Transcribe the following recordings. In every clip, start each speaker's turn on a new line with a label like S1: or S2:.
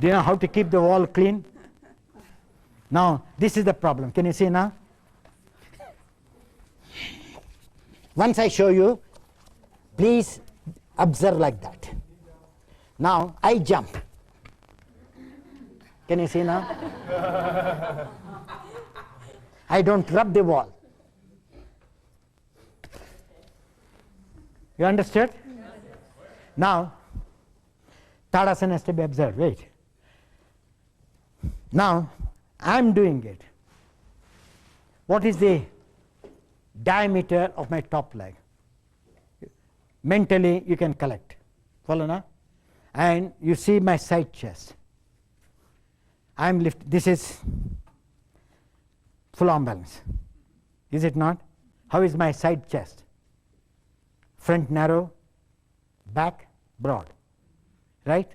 S1: Do you know how to keep the wall clean? Now, this is the problem. Can you see now? Once I show you, please observe like that. Now, I jump. Can you see now? I don't rub the wall. You understood? Now, Tadasana has to be observed. Wait. Now, I am doing it. What is the diameter of my top leg? Mentally, you can collect. Follow now? And you see my side chest. I am lifting. This is full arm balance. Is it not? How is my side chest? Front narrow, back broad. Right?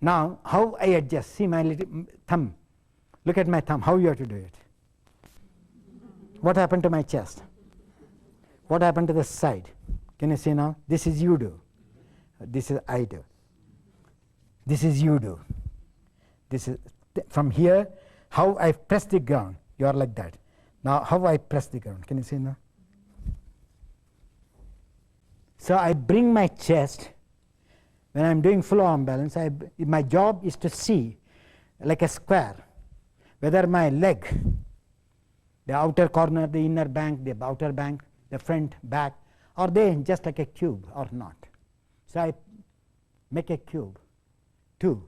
S1: Now, how I adjust? See my little thumb. Look at my thumb. How you have to do it? What happened to my chest? What happened to the side? Can you see now? This is you do. This is I do. This is you do. This is from here. How I press the ground. You are like that. Now, how I press the ground? Can you see now? So I bring my chest. When I am doing full arm balance, my job is to see like a square whether my leg, the outer corner, the inner bank, the outer bank, the front, back, are they just like a cube or not? So I make a cube. 2.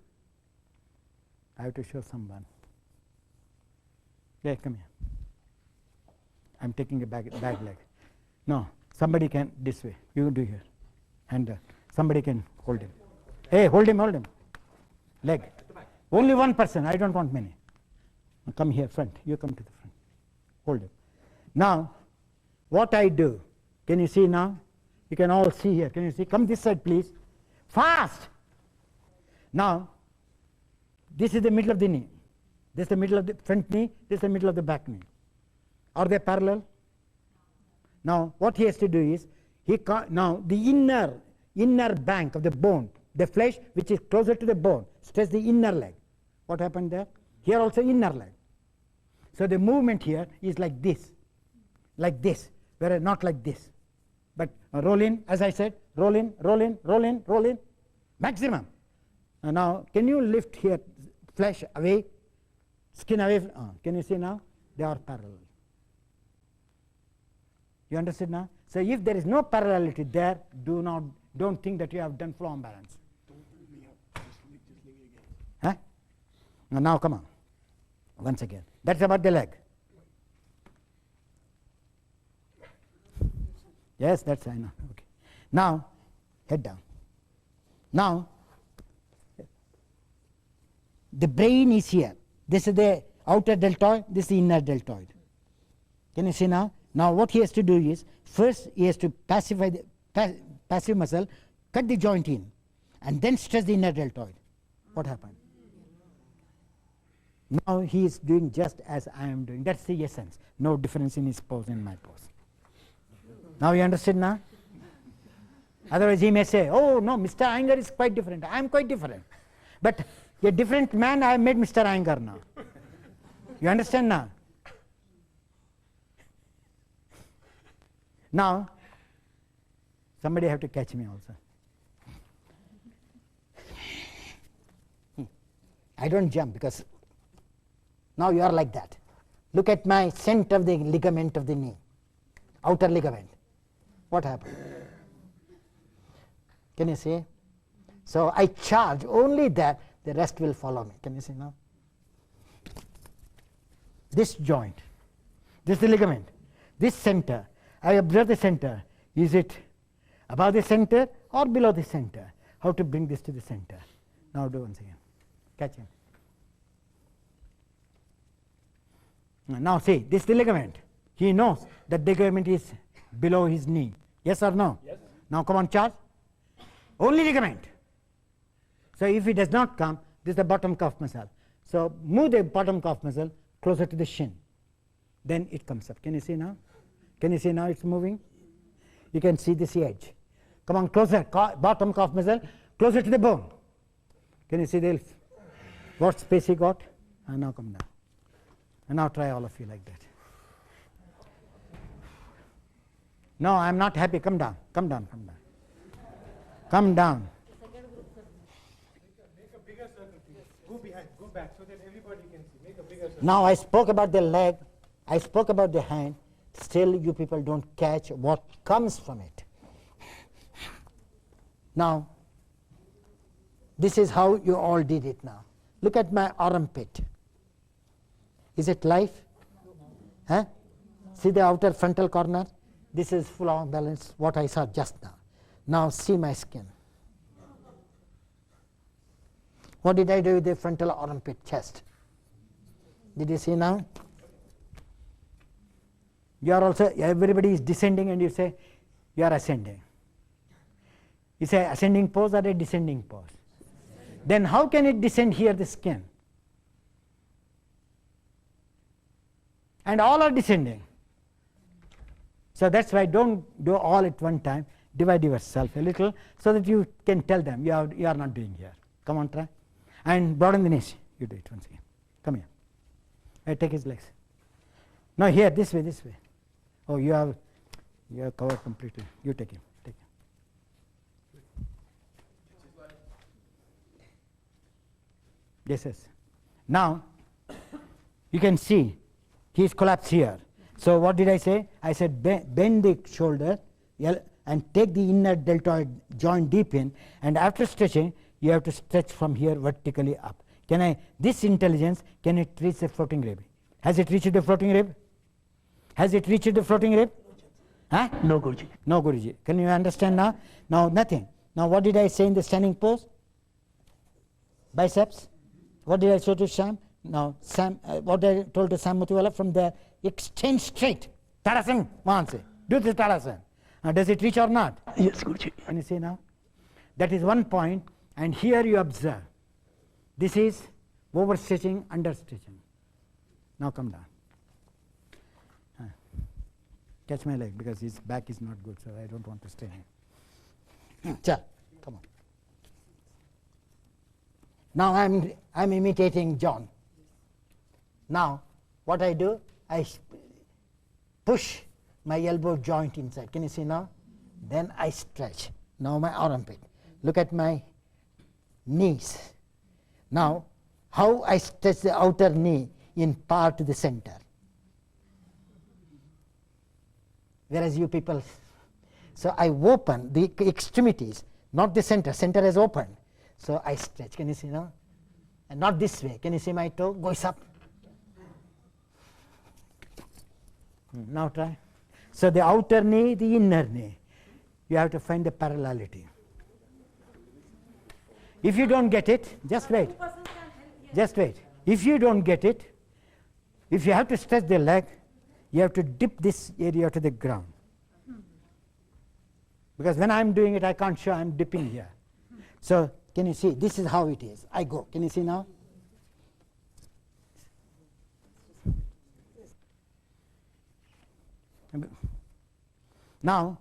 S1: I have to show someone. Yeah, come here. I'm taking a back leg. No, somebody can this way. You do here. And somebody can hold him. Hey, hold him, hold him. Leg. Only one person. I don't want many. Come here, front. You come to the front. Hold him. Now, what I do, can you see now? You can all see here. Can you see? Come this side, please. Fast. Now, this is the middle of the knee. This is the middle of the front knee. This is the middle of the back knee. Are they parallel? Now, what he has to do is, now the inner bank of the bone, the flesh which is closer to the bone, stretch the inner leg. What happened there? Here also inner leg. So the movement here is like this, whereas not like this. But roll in, as I said, roll in, roll in, roll in, roll in, maximum. Now, can you lift here, flesh away, skin away? Can you see now? They are parallel. You understood now? So if there is no parallelity there, don't think that you have done full arm balance. Huh? Now come on. Once again. That's about the leg. Yes, that's I know. Okay. Now, head down. Now, the brain is here. This is the outer deltoid, this is the inner deltoid. Can you see now? Now what he has to do is, first he has to pacify the passive muscle, cut the joint in, and then stretch the inner deltoid. What happened? Now he is doing just as I am doing. That's the essence. No difference in his pose and my pose. Now you understood now? Otherwise he may say, oh no, Mr. Iyengar is quite different. I am quite different. But a different man I have made Mr. Iyengar now. You understand now? Now, somebody have to catch me also. I don't jump because now you are like that. Look at my center of the ligament of the knee, outer ligament.
S2: What happened? Can you see? So I charge only that, the rest will follow me. Can you see now? This joint, this is the ligament, this center, I observe the center. Is it above the center or below the center? How to bring this to the center? Now do once again. Catch him. Now see, this is the ligament. He knows that the ligament is below his knee. Yes or no? Yes. Now come on, charge. Only ligament. So if it does not come, this is the bottom calf muscle. So move the bottom calf muscle closer to the shin. Then it comes up. Can you see now? Can you see now it's moving? You can see this edge. Come on, closer. Bottom calf muscle closer to the bone. Can you see the what space he got? And now come down. And now try all of you like that. No, I am not happy. Come down. Come down. Come down. Come down.
S3: Make a bigger circle, please. Go behind. Go back so that everybody can see. Make a bigger circle.
S2: Now I spoke about the leg. I spoke about the hand. Still you people don't catch what comes from it. Now, this is how you all did it now. Look at my armpit. Is it live? Huh? See the outer frontal corner? This is full on balance, what I saw just now. Now see my skin. What did I do with the frontal armpit, chest? Did you see now? You are also, everybody is descending and you say, you are ascending. You say ascending pose or a descending pose. Then how can it descend here, the skin? And all are descending. So that's why don't do all at one time. Divide yourself a little so that you can tell them you are not doing here. Come on, try. And broaden the knees. You do it once again. Come here. I take his legs. No, here, this way, this way. Oh, you are covered completely. You take him. Take him. Yes, yes. Now, you can see he is collapsed here. So what did I say? I said bend the shoulder and take the inner deltoid joint deep in, and after stretching, you have to stretch from here vertically up. This intelligence, can it reach the floating rib? Has it reached the floating rib? Has it reached the floating rib? Huh?
S4: No, Guruji.
S2: No, Guruji. Can you understand now? Now, nothing. Now, what did I say in the standing pose? Biceps. What did I say to Sam? Now, what I told to Sam Mutiwala, from there, extend straight. Tadasana, once. Do the Tadasana. Now, does it reach or not?
S4: Yes, Guruji.
S2: Can you see now? That is one point, and here you observe. This is overstretching, understretching. Now come down. Catch my leg because his back is not good, so I don't want to strain him. Chal, come on. Now I'm imitating John. Now what I do, I push my elbow joint inside. Can you see now? Then I stretch. Now my armpit. Look at my knees. Now how I stretch the outer knee in par to the center. Whereas you people, so I open the extremities, not the center. Center is open. So I stretch. Can you see now? And not this way. Can you see my toe goes up? Now try. So the outer knee, the inner knee. You have to find the parallelity. If you don't get it, just wait. Just wait. If you don't get it, if you have to stretch the leg, you have to dip this area to the ground. Because when I'm doing it, I can't show I'm dipping here. So can you see? This is how it is. I go. Can you see now? Now,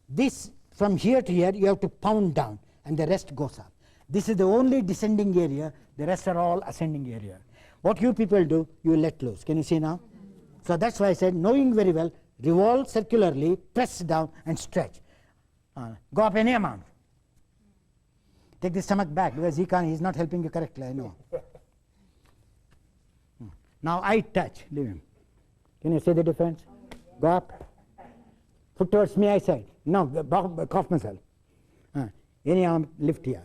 S2: this from here to here, you have to pound down, and the rest goes up. This is the only descending area. The rest are all ascending area. What you people do, you let loose. Can you see now? So that's why I said, knowing very well, revolve circularly, press down, and stretch. Go up any amount. Take the stomach back because he's not helping you correctly, I know. Now I touch, leave him. Can you see the difference? Go up. Foot towards me, I side. No, calf muscle. Any arm lift here.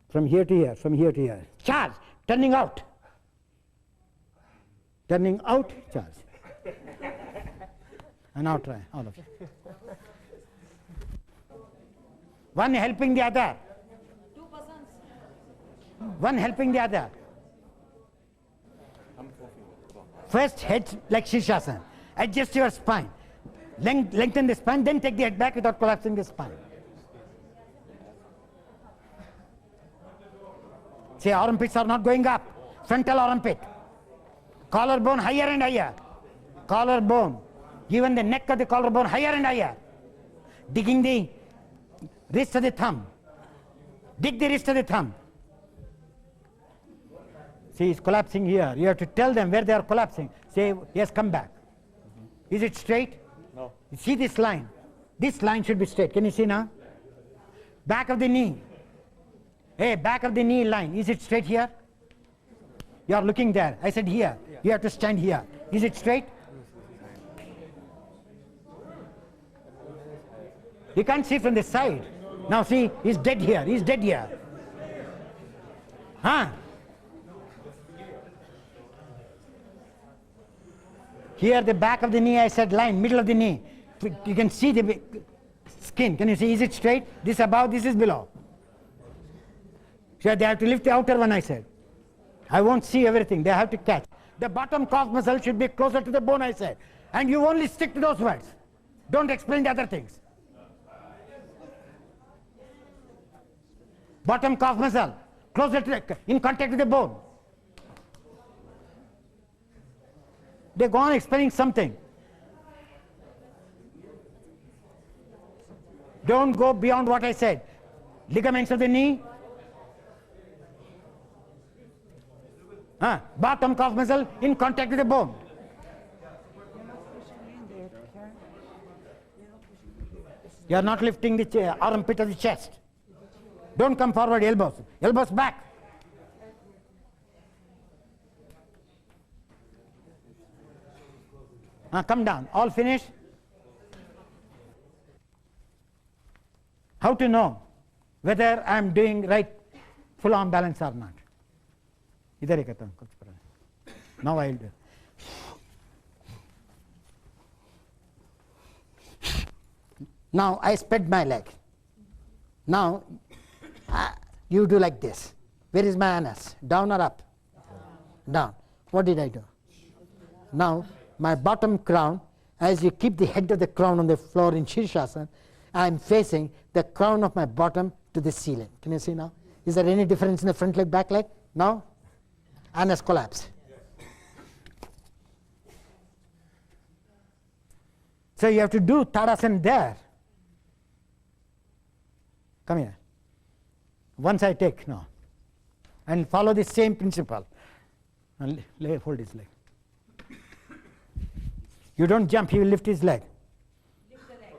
S2: From here to here, from here to here. Charge, turning out. Turning out, charge. And now try, all of you. One helping the other. One helping the other. First head like Vrksasana. Adjust your spine. Lengthen the spine, then take the head back without collapsing the spine. See, armpits are not going up. Frontal armpit. Collarbone higher and higher. Collarbone. Even the neck of the collarbone higher and higher. Digging the wrist of the thumb. Dig the wrist of the thumb. See, it's collapsing here. You have to tell them where they are collapsing. Say, yes, come back. Is it straight?
S3: No.
S2: You see this line? This line should be straight. Can you see now? Back of the knee. Hey, back of the knee line. Is it straight here? You are looking there. I said here. Yeah. You have to stand here. Is it straight? You can't see from the side. Now see, he's dead here. He's dead here. Huh? Here the back of the knee, I said line, middle of the knee. You can see the skin. Can you see? Is it straight? This above, this is below. So they have to lift the outer one, I said. I won't see everything. They have to catch. The bottom calf muscle should be closer to the bone, I said. And you only stick to those words. Don't explain the other things. Bottom calf muscle, closer to the, in contact with the bone. They go on explaining something. Don't go beyond what I said. Ligaments of the knee. Bottom calf muscle in contact with the bone. You are not lifting the armpit of the chest. Don't come forward, elbows. Elbows back. Come down. All finished? How to know whether I am doing right full arm balance or not? Now I will do. Now I spread my leg. Now you do like this. Where is my anus? Down or up? Down. What did I do? Now my bottom crown, as you keep the head of the crown on the floor in Vrksasana, I am facing the crown of my bottom to the ceiling. Can you see now? Is there any difference in the front leg, back leg? No? Anus collapse. So you have to do Tadasana there. Come here. Once I take, no. And follow the same principle. And hold his leg. You don't jump, he will lift his leg.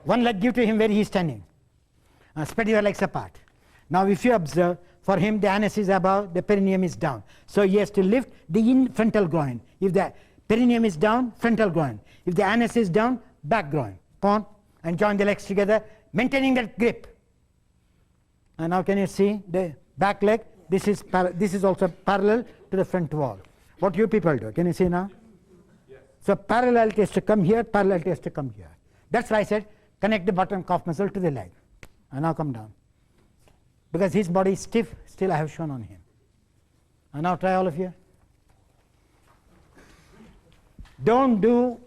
S2: One leg give to him where he is standing. Spread your legs apart. Now if you observe, for him the anus is above, the perineum is down. So he has to lift the frontal groin. If the perineum is down, frontal groin. If the anus is down, back groin. Come on, and join the legs together, maintaining that grip. And now can you see the back leg? This is also parallel to the front wall. What you people do, can you see now? Yes. So parallel has to come here, parallel has to come here. That's why I said connect the bottom calf muscle to the leg. And now come down. Because his body is stiff, still I have shown on him. And now try all of you. Don't do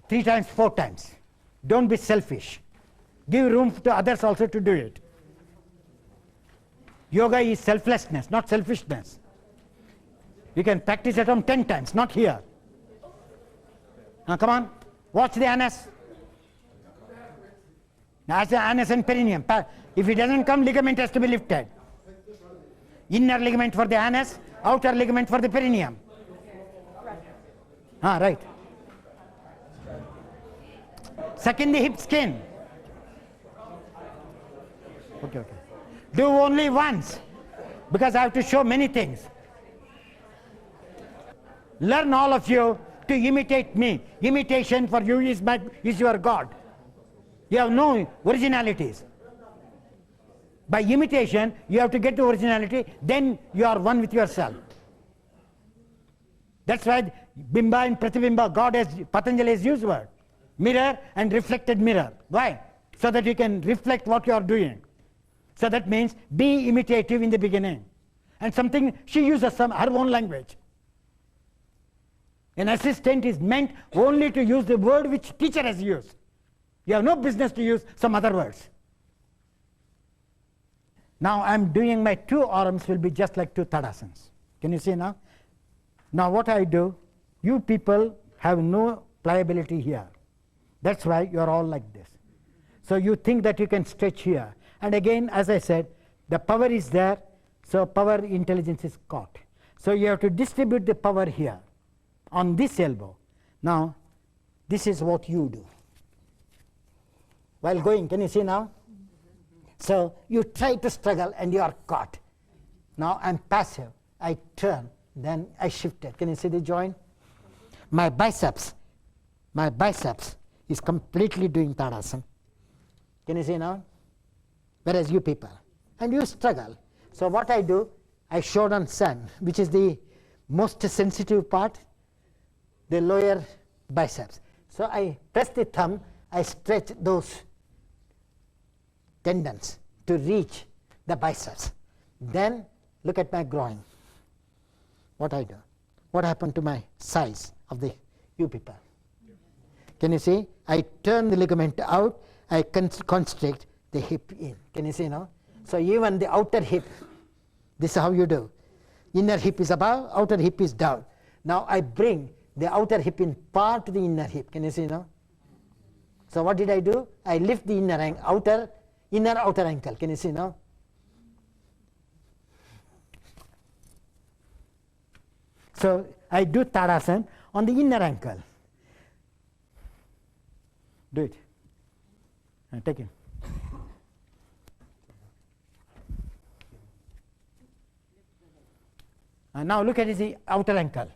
S2: 3 times, 4 times. Don't be selfish. Give room to others also to do it. Yoga is selflessness, not selfishness. You can practice at home 10 times, not here. Now come on, watch the anus. Now that's the anus and perineum. If it doesn't come, ligament has to be lifted. Inner ligament for the anus, outer ligament for the perineum. Right. Suck in the hip skin. Okay. Do only once, because I have to show many things. Learn all of you to imitate me. Imitation for you is your God. You have no originalities. By imitation, you have to get the originality, then you are one with yourself. That's why Bimba and Pratibimba, Patanjali has used word. Mirror and reflected mirror. Why? So that you can reflect what you are doing. So that means be imitative in the beginning. And something, she uses her own language. An assistant is meant only to use the word which teacher has used. You have no business to use some other words. Now I am doing my two arms will be just like two Tadasanas. Can you see now? Now what I do, you people have no pliability here. That's why you are all like this. So you think that you can stretch here. And again, as I said, the power is there, so power intelligence is caught. So you have to distribute the power here on this elbow. Now this is what you do. While going, can you see now? So you try to struggle and you are caught. Now I'm passive. I turn, then I shift it. Can you see the joint? My biceps is completely doing Tadasana. Can you see now? Whereas you people, and you struggle. So what I do, I showed on sun, which is the most sensitive part, the lower biceps. So I press the thumb, I stretch those tendons to reach the biceps. Then look at my groin. What I do? What happened to my size of the you people? Can you see? I turn the ligament out, I constrict the hip in. Can you see now? So even the outer hip, this is how you do. Inner hip is above, outer hip is down. Now I bring the outer hip in par to the inner hip. Can you see now? So what did I do? I lift the inner outer ankle. Can you see now? So I do Tadasana on the inner ankle. Do it. Take it. Now look at the outer ankle.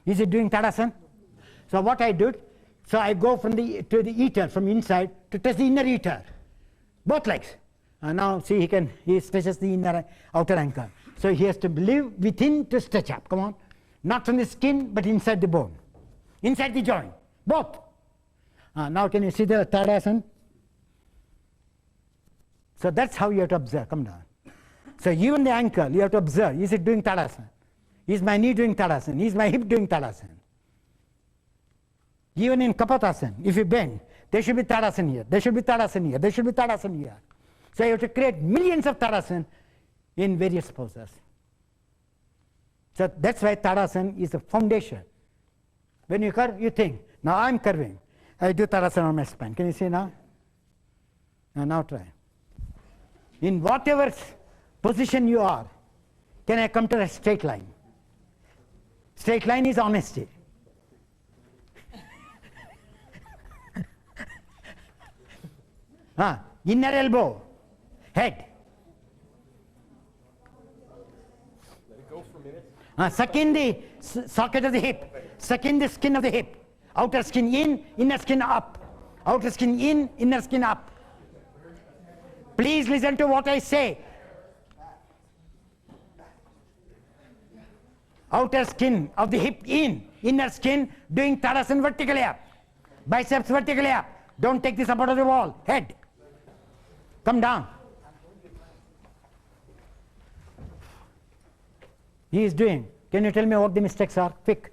S2: Is it doing Tadasana? So what I did, so I go from to the eater from inside to touch the inner eater. Both legs. Now see he stretches the outer ankle. So he has to live within to stretch up. Come on. Not from the skin but inside the bone. Inside the joint. Both. Now can you see the Tadasana? So that's how you have to observe. Come down. So even the ankle you have to observe. Is it doing Tadasana? Is my knee doing Tadasana? Is my hip doing Tadasana? Even in Kapotasana, if you bend, there should be Tadasana here, there should be Tadasana here, there should be Tadasana here. So you have to create millions of Tadasana in various poses. So that's why Tadasana is the foundation. When you curve, you think, now I'm curving. I do Tadasana on my spine. Can you see now? Now try. In whatever position you are, can I come to a straight line? Straight line is honesty. Inner elbow, head.
S4: Let it go for a minute.
S2: Suck in the socket of the hip, suck in the skin of the hip. Outer skin in, inner skin up. Outer skin in, inner skin up. Please listen to what I say. Outer skin of the hip in, inner skin doing Tadasana vertically up. Biceps vertically up. Don't take the support of the wall. Head. Come down. He is doing. Can you tell me what the mistakes are? Quick.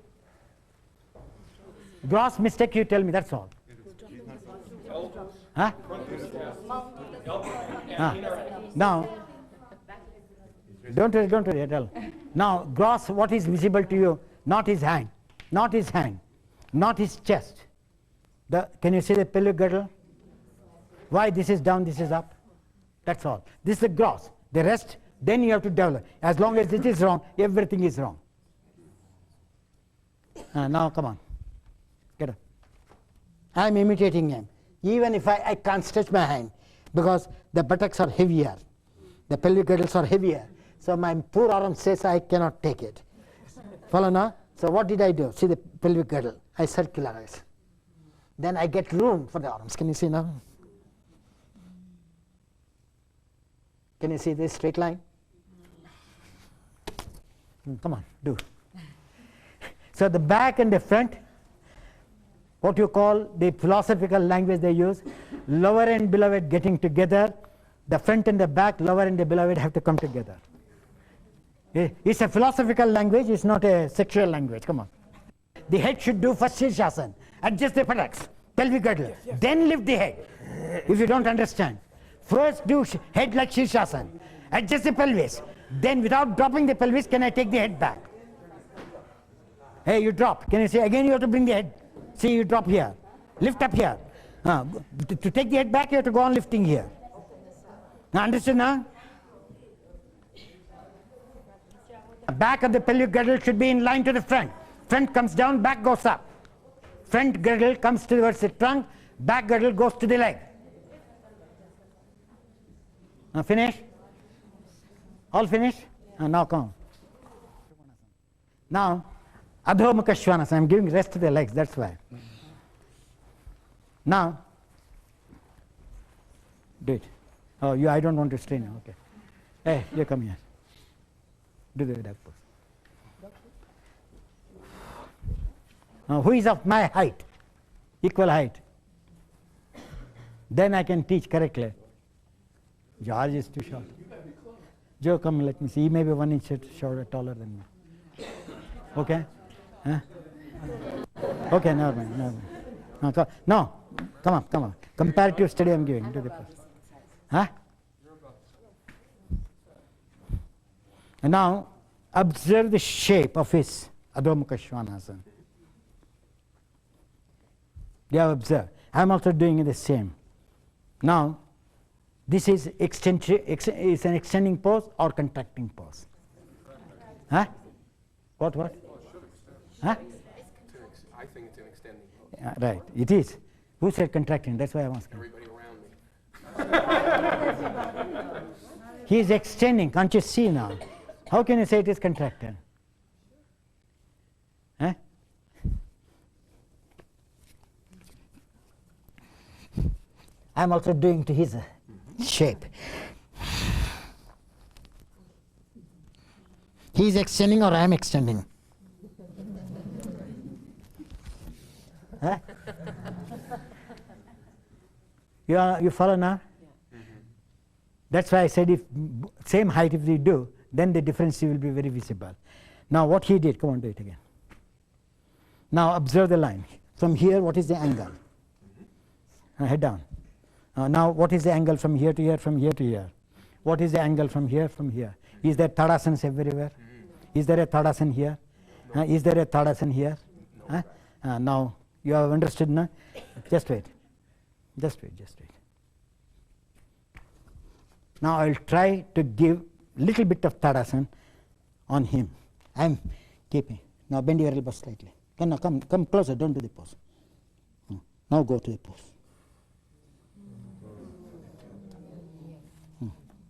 S2: Gross mistake you tell me, that's all. Huh? Now, don't worry at all. Now, gross, what is visible to you? Not his hand, not his hand, not his chest. Can you see the pelvic girdle? Why this is down, this is up? That's all. This is the gross. The rest, then you have to develop. As long as this is wrong, everything is wrong. Now, come on. Get up. I'm imitating him. Even if I can't stretch my hand, because the buttocks are heavier, the pelvic girdles are heavier. So my poor arm says I cannot take it. Follow now? So what did I do? See the pelvic girdle. I circularize. Then I get room for the arms. Can you see now? Can you see this straight line? Come on, do. So the back and the front, what you call the philosophical language they use, lower and beloved getting together, the front and the back, lower and the beloved have to come together. It's a philosophical language, it's not a sexual language. Come on. The head should do first Shirshasana, adjust the buttocks, pelvic girdle, then lift the head. If you don't understand, first do head like Shirshasana, adjust the pelvis, then without dropping the pelvis, can I take the head back? Hey, you drop. Can you say again? You have to bring the head. See, you drop here, lift up here. To take the head back, you have to go on lifting here. Now, understood now? The back of the pelvic girdle should be in line to the front. Front comes down, back goes up. Front girdle comes towards the trunk, back girdle goes to the leg. Now finish? All finished? Now come. Now, Adho Mukha Svanasana. I'm giving rest to the legs, that's why. Now, do it. Oh, I don't want to strain you. Okay. Hey, you come here. Do the duck pose. Now, who is of my height? Equal height. Then I can teach correctly. George is too short. Joe, come, let me see. He may be 1 inch shorter, taller than me. Okay? Huh? Okay, never mind. No, come on. Comparative study I'm giving. Do the pose. Huh? And now, observe the shape of his Adho Mukha Svanasana. You have observed. I am also doing the same. Now, this is an extending pose or contracting pose? Huh? What? Huh?
S4: I think it's an extending pose.
S2: Right, it is. Who said contracting? That's why I'm asking.
S4: Everybody around me.
S2: He is extending. Can't you see now? How can you say it is contracted? Huh? I'm also doing to his shape. He is extending or I am extending? Huh? You follow now? That's why I said if same height if we do, then the difference will be very visible. Now what he did, come on, do it again. Now observe the line. From here, what is the angle? Head down. Now what is the angle from here to here, from here to here? What is the angle from here, from here? Is there Tadasanas everywhere? Is there a Tadasana here? Is there a Tadasana here? Now you have understood now? Just wait. Now I will try to give little bit of Tadasana on him. I am keeping. Now bend your elbow slightly. Come closer, don't do the pose. Now go to the pose.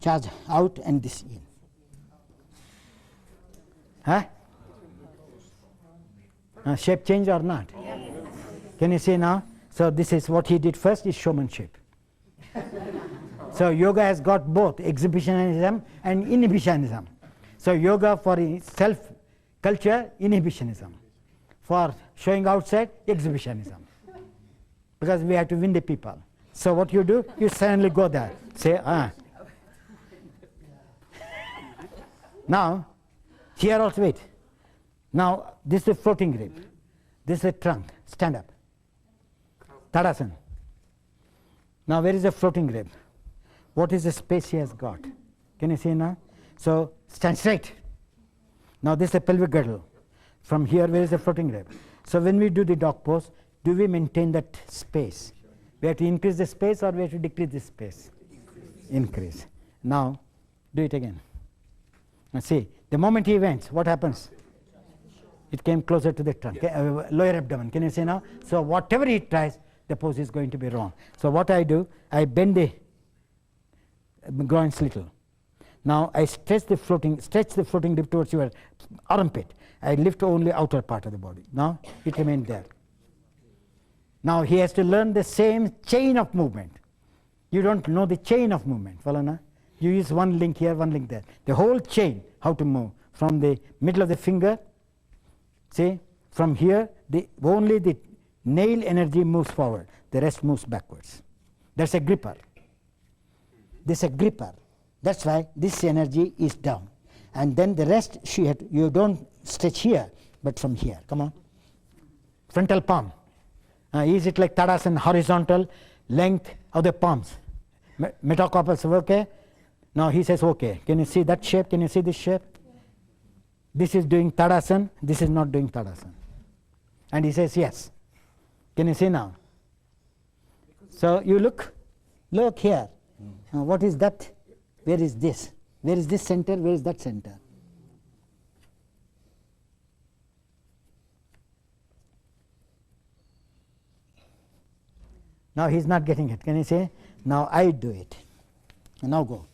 S2: Charge out and this in. Shape change or not? Can you see now? So this is what he did first is showmanship. So yoga has got both exhibitionism and inhibitionism. So yoga for self-culture, inhibitionism. For showing outside, exhibitionism. Because we have to win the people. So what you do, you suddenly go there. Say, Now, here also wait. Now, this is a floating rib. This is a trunk. Stand up. Tadasana. Now, where is the floating rib? What is the space he has got? Can you see now? So, stand straight. Now, this is a pelvic girdle. From here, where is the floating rib? So, when we do the dog pose, do we maintain that space? We have to increase the space or we have to decrease the space? Increase. Now, do it again. Now, see, the moment he went, what happens? It came closer to the trunk, lower abdomen. Can you see now? So, whatever he tries, the pose is going to be wrong. So, what I do, I bend the groins little. Now, I stretch the floating rib towards your armpit. I lift only outer part of the body. Now, it remains there. Now, he has to learn the same chain of movement. You don't know the chain of movement. Follow now?
S1: You use one link here, one link there. The whole chain, how to move from the middle of the finger. See, from here, only the nail energy moves forward. The rest moves backwards. That's a gripper. This is a gripper. That's why this energy is down. And then the rest, you don't stretch here, but from here. Come on. Frontal palm. Is it like Tadasana, horizontal length of the palms? Metacarpals, okay? Now he says, okay. Can you see that shape? Can you see this shape? This is doing Tadasana. This is not doing Tadasana. And he says, yes. Can you see now? So you look here. What is that? Where is this? Where is this center? Where is that center? Now he's not getting it. Can you say? Now I do it. Now go.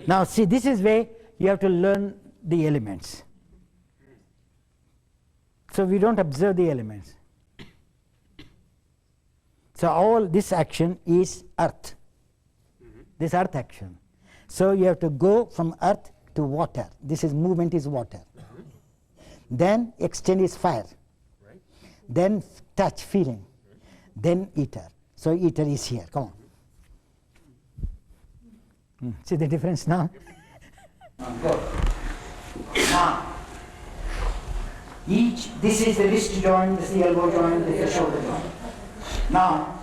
S1: Now see, this is where you have to learn the elements. So we don't observe the elements. So all this action is earth. This earth action. So you have to go from earth to water. This is movement is water. Then extend is fire.
S4: Right.
S1: Then touch, feeling. Then ether. So ether is here. Come on. See the difference now? Go. Now, this is the wrist joint, this is the elbow joint, this is the shoulder joint. Now,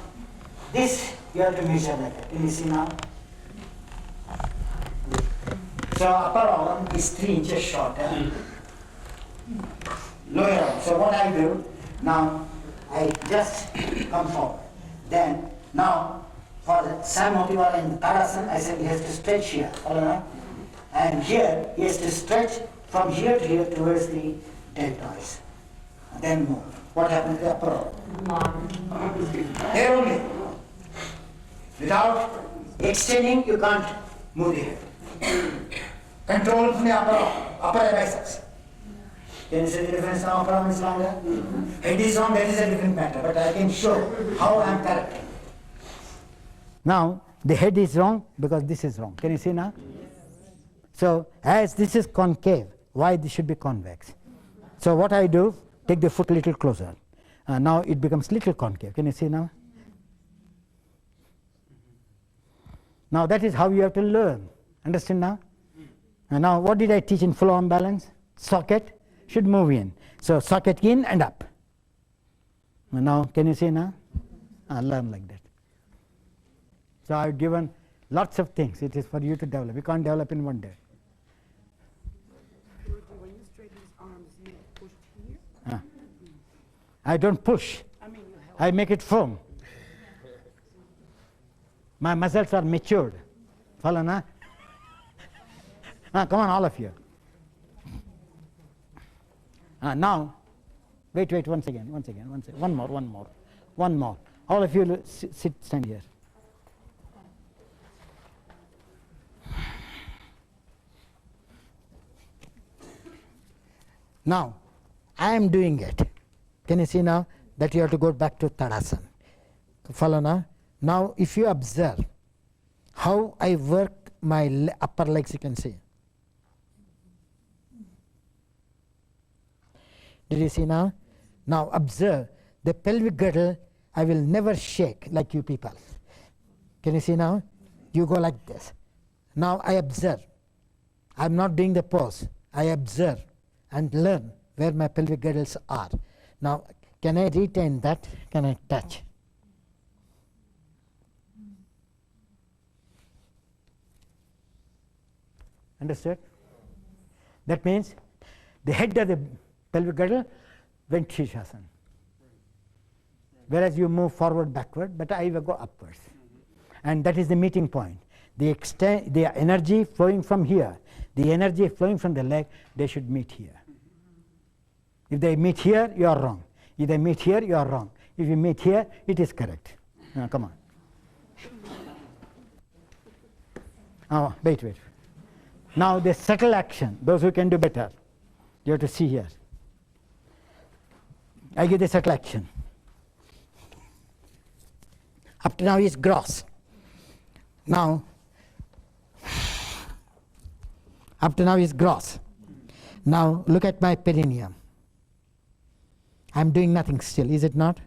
S1: this you have to measure that. Can you see now? So upper arm is 3 inches shorter. Lower arm. So what I do, now I just come forward. Then, now, for the Samotiva and Tadasana, I said he has to stretch here. And here, he has to stretch from here to here towards the deltoids. Then move. What happens to the upper arm? There only. Without extending, you can't move the head. Control from the upper biceps. Can you see the difference now? Upper arm is longer. Head is wrong, that is a different matter. But I can show how I am correcting. Now, the head is wrong because this is wrong. Can you see now? So, as this is concave, why this should be convex? So, what I do, take the foot a little closer. Now, it becomes little concave. Can you see now? Now, that is how you have to learn. Understand now? And now, what did I teach in full arm balance? Socket should move in. So, socket in and up. And now, can you see now? Learn like that. So, I have given lots of things. It is for you to develop. You can't develop in one day.
S5: When you straighten his arms, you push here?
S1: I don't push. I make it firm. My muscles are matured. Follow now? Come on, all of you. Now, wait, once again. One more. All of you stand here. Now, I am doing it. Can you see now that you have to go back to Tadasana? Follow now? Now, if you observe how I work my upper legs, you can see. Did you see now? Now, observe the pelvic girdle. I will never shake like you people. Can you see now? You go like this. Now, I observe. I'm not doing the pose. I observe and learn where my pelvic girdles are. Now, can I retain that? Can I touch? Understood? That means the head of the pelvic girdle went Vrksasana. Whereas you move forward, backward, but I will go upwards. And that is the meeting point. The energy flowing from here, the energy flowing from the leg, they should meet here. If they meet here, you are wrong. If they meet here, you are wrong. If you meet here, it is correct. Now, come on. Oh, wait. Now, the subtle action, those who can do better, you have to see here. I give the subtle action.
S2: Up to now is gross. Now, up to now is gross. Now look at my perineum. I'm doing nothing still, is it not?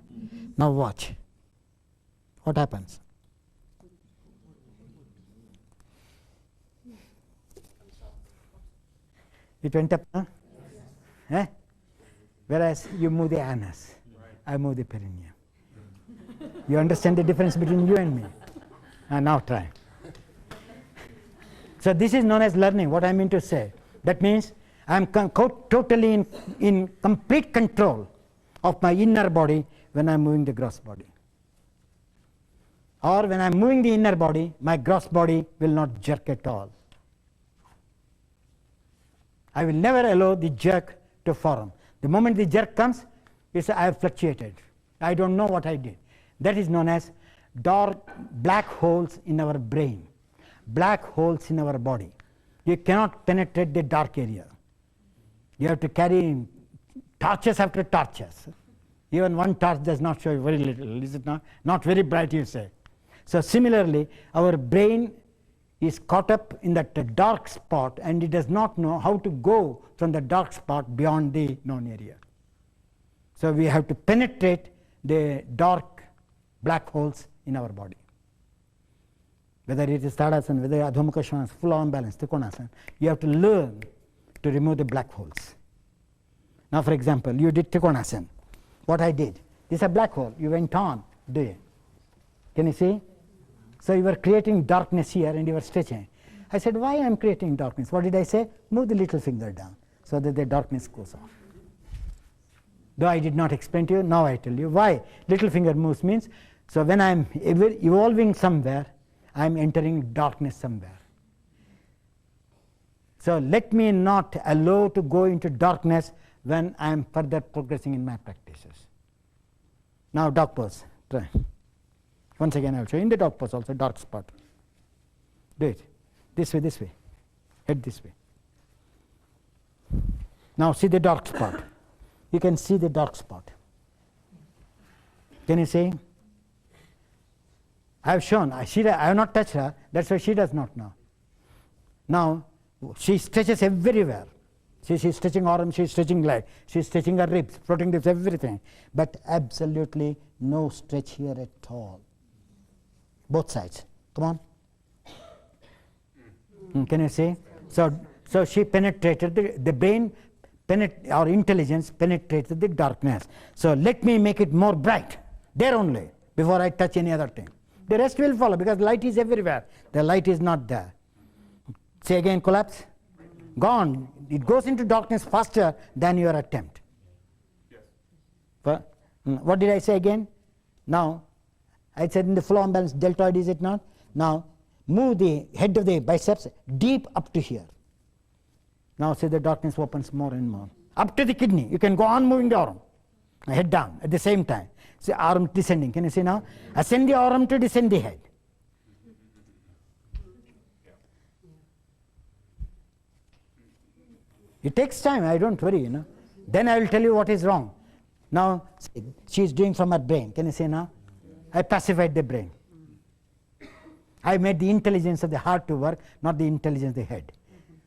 S2: Now watch. What happens? It went up, huh? Eh? Whereas you move the anus, I move the perineum. You understand the difference between you and me? Now try. So this is known as learning, what I mean to say. That means I am totally in complete control of my inner body when I am moving the gross body. Or when I am moving the inner body, my gross body will not jerk at all. I will never allow the jerk to form. The moment the jerk comes, you say, I have fluctuated. I don't know what I did. That is known as dark black holes in our brain, black holes in our body. You cannot penetrate the dark area. You have to carry torches after torches. Even one torch does not show you very little, is it not? Not very bright, you say. So similarly, our brain is caught up in that dark spot, and it does not know how to go from the dark spot beyond the known area. So we have to penetrate the dark black holes in our body. Whether it is Tadasana, whether Adho Mukha Svanasana, full arm balance, Trikonasana, you have to learn to remove the black holes. Now for example, you did Trikonasana. What I did, this is a black hole, you went on doing. Can you see? So you were creating darkness here and you were stretching. I said, why I am creating darkness? What did I say? Move the little finger down so that the darkness goes off. Though I did not explain to you, now I tell you why little finger moves means. So when I am evolving somewhere, I am entering darkness somewhere. So let me not allow to go into darkness when I am further progressing in my practices. Now dog pose, try. Once again I will show you in the dog pose also, dark spot. Do it. This way, head this way. Now see the dark spot. You can see the dark spot. Can you see? I have shown, I have not touched her, that's why she does not know. Now she stretches everywhere. She's stretching arms, she's stretching leg, she's stretching her ribs, floating ribs, everything. But absolutely no stretch here at all. Both sides. Come on. Can you see? So she penetrated the brain, our intelligence penetrated the darkness. So let me make it more bright, there only, before I touch any other thing. The rest will follow because light is everywhere. The light is not there. Say again, collapse. Gone. It goes into darkness faster than your attempt. Yes. What did I say again? Now, I said in the full arm balance deltoid, is it not? Now, move the head of the biceps deep up to here. Now, see the darkness opens more and more. Up to the kidney. You can go on moving the arm. Head down at the same time. See arm descending. Can you see now? Ascend the arm to descend the head. It takes time, I don't worry, you know. Then I will tell you what is wrong. Now, she is doing from her brain. Can you see now? I pacified the brain. I made the intelligence of the heart to work, not the intelligence of the head.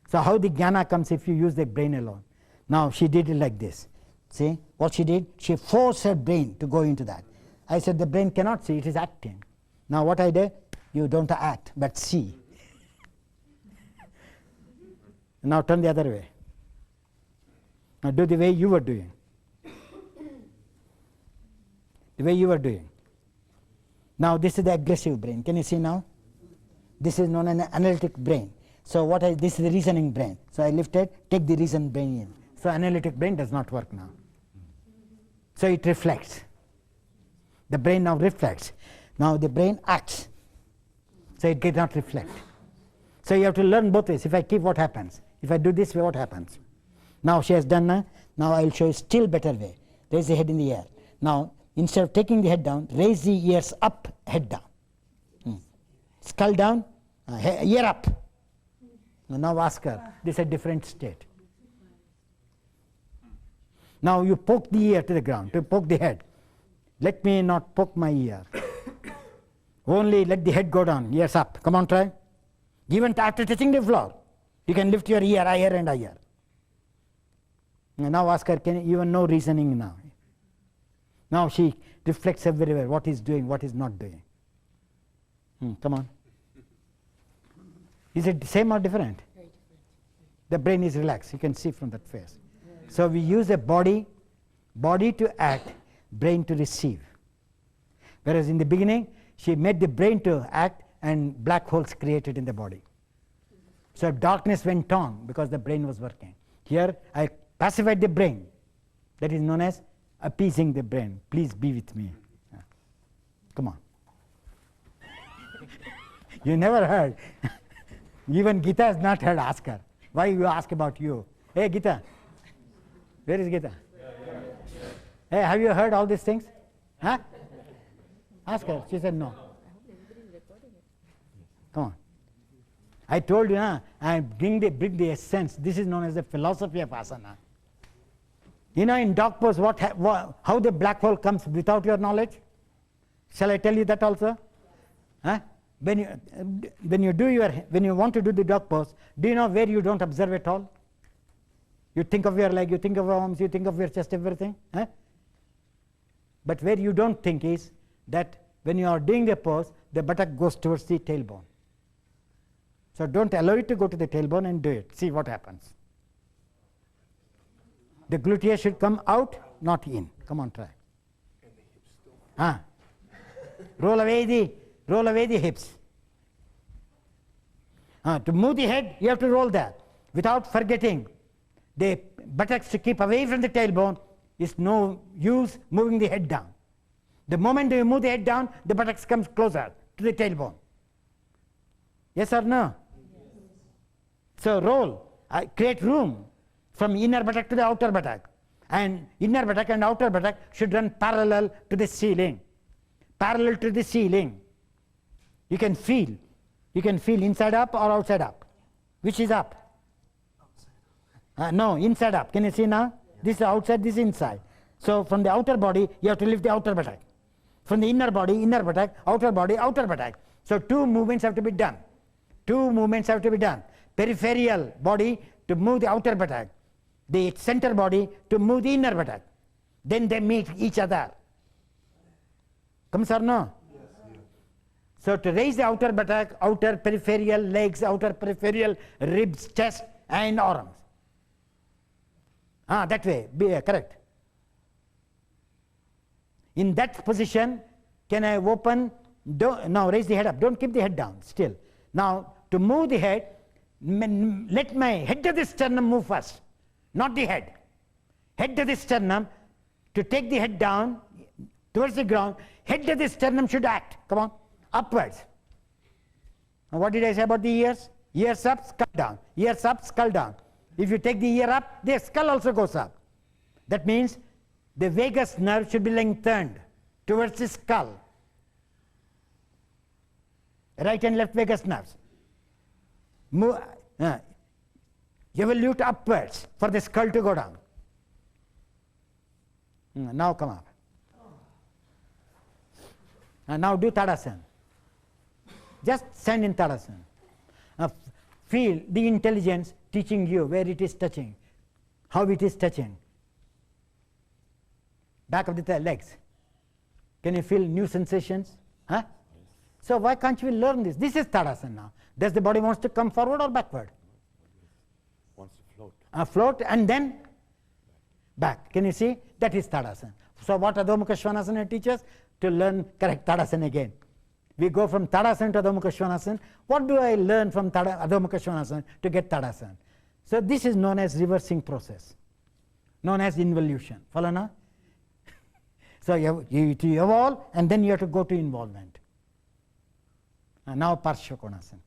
S2: So how the jnana comes if you use the brain alone? Now she did it like this. See what she did? She forced her brain to go into that. I said the brain cannot see, it is acting. Now what I did? You don't act, but see. Now turn the other way. Now do the way you were doing. The way you were doing. Now this is the aggressive brain. Can you see now? This is known as an analytic brain. So this is the reasoning brain. So I lifted, take the reason brain in. So analytic brain does not work now. So it reflects. The brain now reflects. Now the brain acts. So it cannot reflect. So you have to learn both ways. If I keep, what happens? If I do this way, what happens? Now she has done now. Now I will show you still better way. Raise the head in the air. Now instead of taking the head down, raise the ears up, head down. Skull down, ear up. Now ask her. This is a different state. Now you poke the ear to the ground, to poke the head. Let me not poke my ear. Only let the head go down, ears up. Come on, try. Even after touching the floor, you can lift your ear higher and higher. Now ask her, can even no reasoning now. Now she reflects everywhere what is doing, what is not doing. Come on. Is it same or different?
S5: Very different.
S2: The brain is relaxed. You can see from that face. So we use the body to act, brain to receive. Whereas in the beginning, she made the brain to act and black holes created in the body. So darkness went on because the brain was working. Here I pacified the brain. That is known as appeasing the brain. Please be with me. Come on. You never heard. Even Gita has not heard. Ask her. Why you ask about you? Hey Gita. Where is Gita? Hey, have you heard all these things? Huh? Ask her. She said no. Come on. I told you, I bring the essence. This is known as the philosophy of asana. You know, in dog pose, how the black hole comes without your knowledge? Shall I tell you that also? Huh? When you want to do the dog pose, do you know where you don't observe at all? You think of your leg, you think of your arms, you think of your chest, everything. Huh? But where you don't think is that when you are doing the pose, the buttock goes towards the tailbone. So don't allow it to go to the tailbone and do it. See what happens. The gluteus should come out, not in. Come on, try. Roll away the hips. To move the head, you have to roll that without forgetting. The buttocks to keep away from the tailbone is no use moving the head down. The moment you move the head down, the buttocks comes closer to the tailbone. Yes or no? Yes. So roll. Create room from inner buttock to the outer buttock. And inner buttock and outer buttock should run parallel to the ceiling. Parallel to the ceiling. You can feel inside up or outside up. Which is up? No, inside up. Can you see now? This is outside, this is inside. So from the outer body, you have to lift the outer buttock. From the inner body, inner buttock, outer body, outer buttock. So two movements have to be done. Peripheral body to move the outer buttock. The center body to move the inner buttock. Then they meet each other. Comes or no? Yes. So to raise the outer buttock, outer peripheral legs, outer peripheral ribs, chest and arms. That way, correct. In that position, can I open? Now raise the head up. Don't keep the head down still. Now to move the head, let my head to the sternum move first, not the head. Head to the sternum. To take the head down towards the ground, head to the sternum should act. Come on, upwards. Now what did I say about the ears? Ears up, skull down. Ears up, skull down. If you take the ear up, the skull also goes up. That means the vagus nerve should be lengthened towards the skull. Right and left vagus nerves. Move, evolute upwards for the skull to go down. Now come up. Now do Tadasana. Just stand in Tadasana. Feel the intelligence teaching you where it is touching, how it is touching. Back of the legs. Can you feel new sensations? Huh? So why can't you learn this? This is Tadasana now. Does the body wants to come forward or backward?
S6: Wants to float.
S2: Float and then back. Can you see? That is Tadasana. So what Adho Mukha Svanasana teaches? To learn correct Tadasana again. We go from Tadasana to Adho Mukha Svanasana. What do I learn from Adho Mukha Svanasana to get Tadasana? So this is known as reversing process, known as involution. Follow now? So you evolve and then you have to go to involvement. Now Parsvakonasana.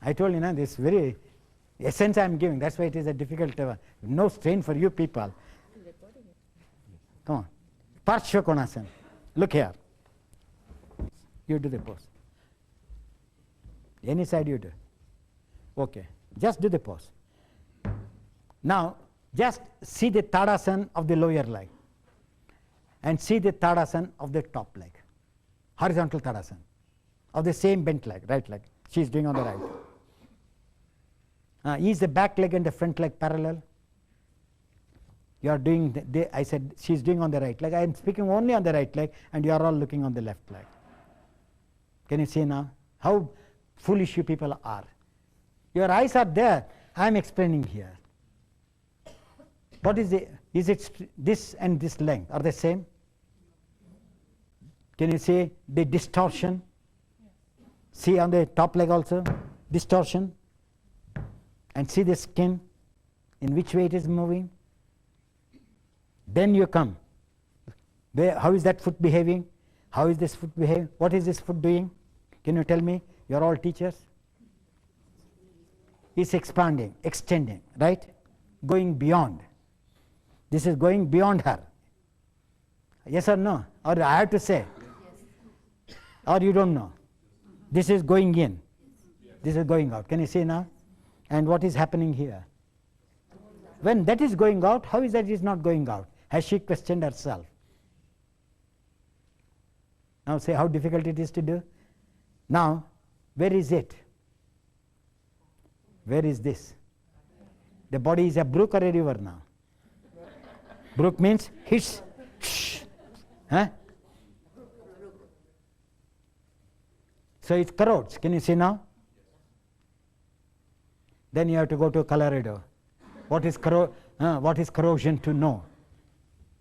S2: I told you, this very essence I am giving. That's why it is a difficult, no strain for you people. Come on. Parsvakonasana. Look here. You do the pose. Any side you do. Okay. Just do the pose. Now, just see the Tadasana of the lower leg. and see the Tadasana of the top leg, horizontal Tadasana of the same bent leg, right leg. She is doing on the right. Is the back leg and the front leg parallel? You are doing, I said she is doing on the right leg. I am speaking only on the right leg, and you are all looking on the left leg. Can you see now how foolish you people are? Your eyes are there. I am explaining here. What is the, is it this and this length are the same? Can you see the distortion? See on the top leg also, distortion. And see the skin, in which way it is moving. Then you come. How is that foot behaving? How is this foot behaving? What is this foot doing? Can you tell me? You are all teachers. It's expanding, extending, right? Going beyond. This is going beyond her. Yes or no? Or I have to say? Yes. Or you don't know? This is going in. Yes. This is going out. Can you see now? And what is happening here? When that is going out, how is that it is not going out? Has she questioned herself? Now say how difficult it is to do. Now, where is it? Where is this? The body is a brook or a river now? Brook means hits. Huh? So it corrodes. Can you see now? Then you have to go to Colorado. What is corrosion to know?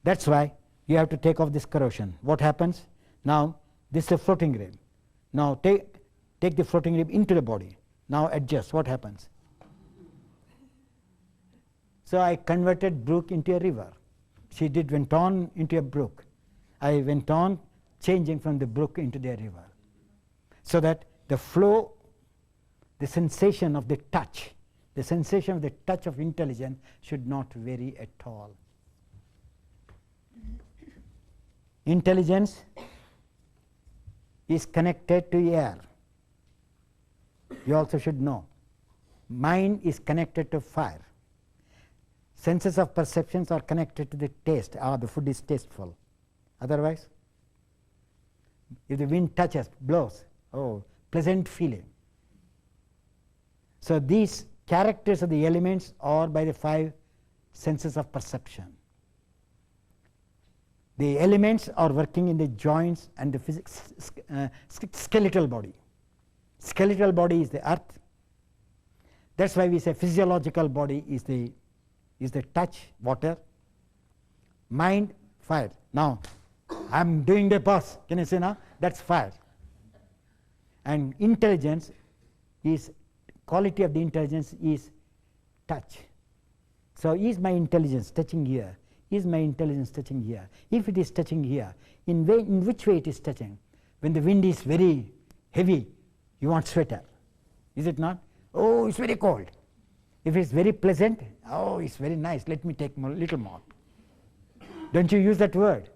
S2: That's why you have to take off this corrosion. What happens? Now this is a floating rib. Now take the floating rib into the body. Now adjust. What happens? So I converted brook into a river. She went on into a brook. I went on changing from the brook into the river. So that the flow, the sensation of the touch, the sensation of the touch of intelligence should not vary at all. Intelligence is connected to air. You also should know. Mind is connected to fire. Senses of perceptions are connected to the taste. The food is tasteful. Otherwise, if the wind touches, blows, pleasant feeling. So these characters of the elements are by the 5 senses of perception. The elements are working in the joints and the skeletal body. Skeletal body is the earth. That's why we say physiological body is the touch, water. Mind, fire. Now I am doing the pause. Can you see now? That's fire. And intelligence is, quality of the intelligence is touch. So is my intelligence touching here? Is my intelligence touching here? If it is touching here, in which way it is touching? When the wind is very heavy, you want sweater. Is it not? Oh, it's very cold. If it's very pleasant, oh, it's very nice, let me take a little more. Don't you use that word?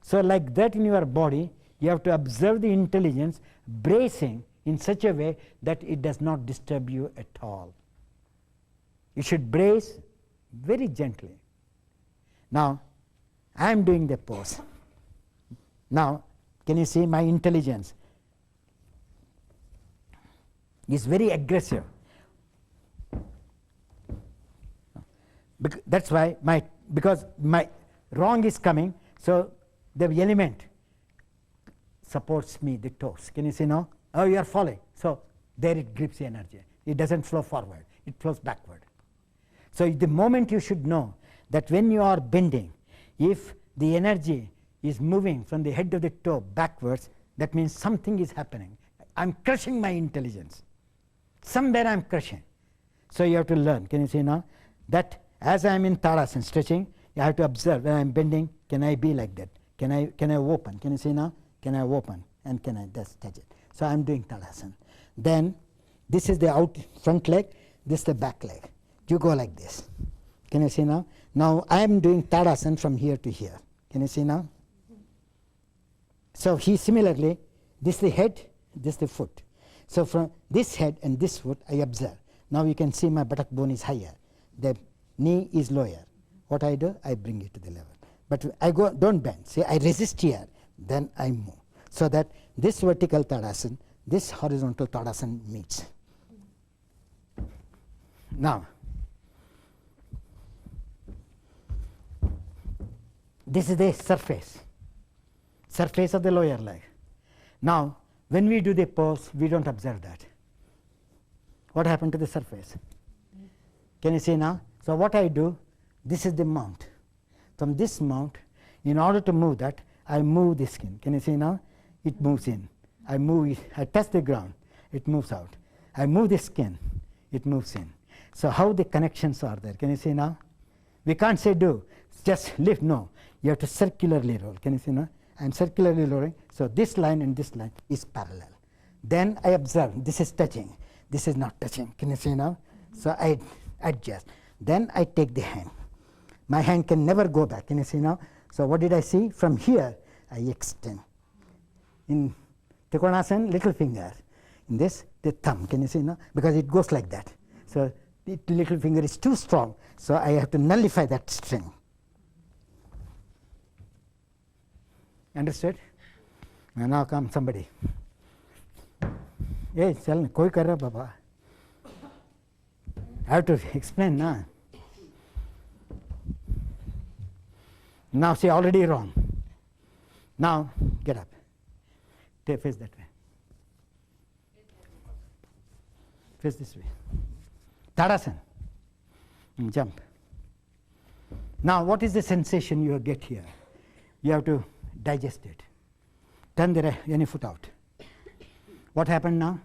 S2: So like that in your body, you have to observe the intelligence bracing in such a way that it does not disturb you at all. You should brace very gently. Now, I am doing the pose. Now, can you see my intelligence is very aggressive. That's why because my wrong is coming, so the element supports me, the toes. Can you see now? Oh, you are falling. So there it grips the energy. It doesn't flow forward, it flows backward. So the moment you should know that when you are bending, if the energy is moving from the head of the toe backwards, that means something is happening. I'm crushing my intelligence. Somewhere I'm crushing. So you have to learn. Can you see now? That as I am in Tadasana stretching, you have to observe when I am bending, can I be like that? Can I open? Can you see now? Can I open? And can I just touch it? So I am doing Tadasana. Then this is the front leg, this is the back leg. You go like this. Can you see now? Now I am doing Tadasana from here to here. Can you see now? So similarly, this is the head, this is the foot. So from this head and this foot I observe. Now you can see my buttock bone is higher. The knee is lower. What I do? I bring it to the level. but I go, don't bend. See, I resist here, then I move. So that this vertical Tadasana, this horizontal Tadasana meets. Now, this is the surface of the lower leg. Now, when we do the pose, we don't observe that. What happened to the surface? Can you see now? So what I do, this is the mount. From this mount, in order to move that, I move the skin. Can you see now? It moves in. I move it, I touch the ground, it moves out. I move the skin, it moves in. So how the connections are there? Can you see now? We can't say do, just lift, no. You have to circularly roll. Can you see now? I'm circularly rolling. So this line and this line is parallel. Then I observe, this is touching, this is not touching. Can you see now? So I adjust. Then I take the hand. My hand can never go back. Can you see now? So what did I see? From here, I extend. In Trikonasana, little finger. In this, the thumb. Can you see now? Because it goes like that. So the little finger is too strong. So I have to nullify that string. Understood? And now come somebody. Hey, tell me, koi kar raha baba? I have to explain now. Now see, already wrong. Now get up. Face that way. Face this way. Tadasana. Jump. Now what is the sensation you get here? You have to digest it. Turn the any foot out. What happened now?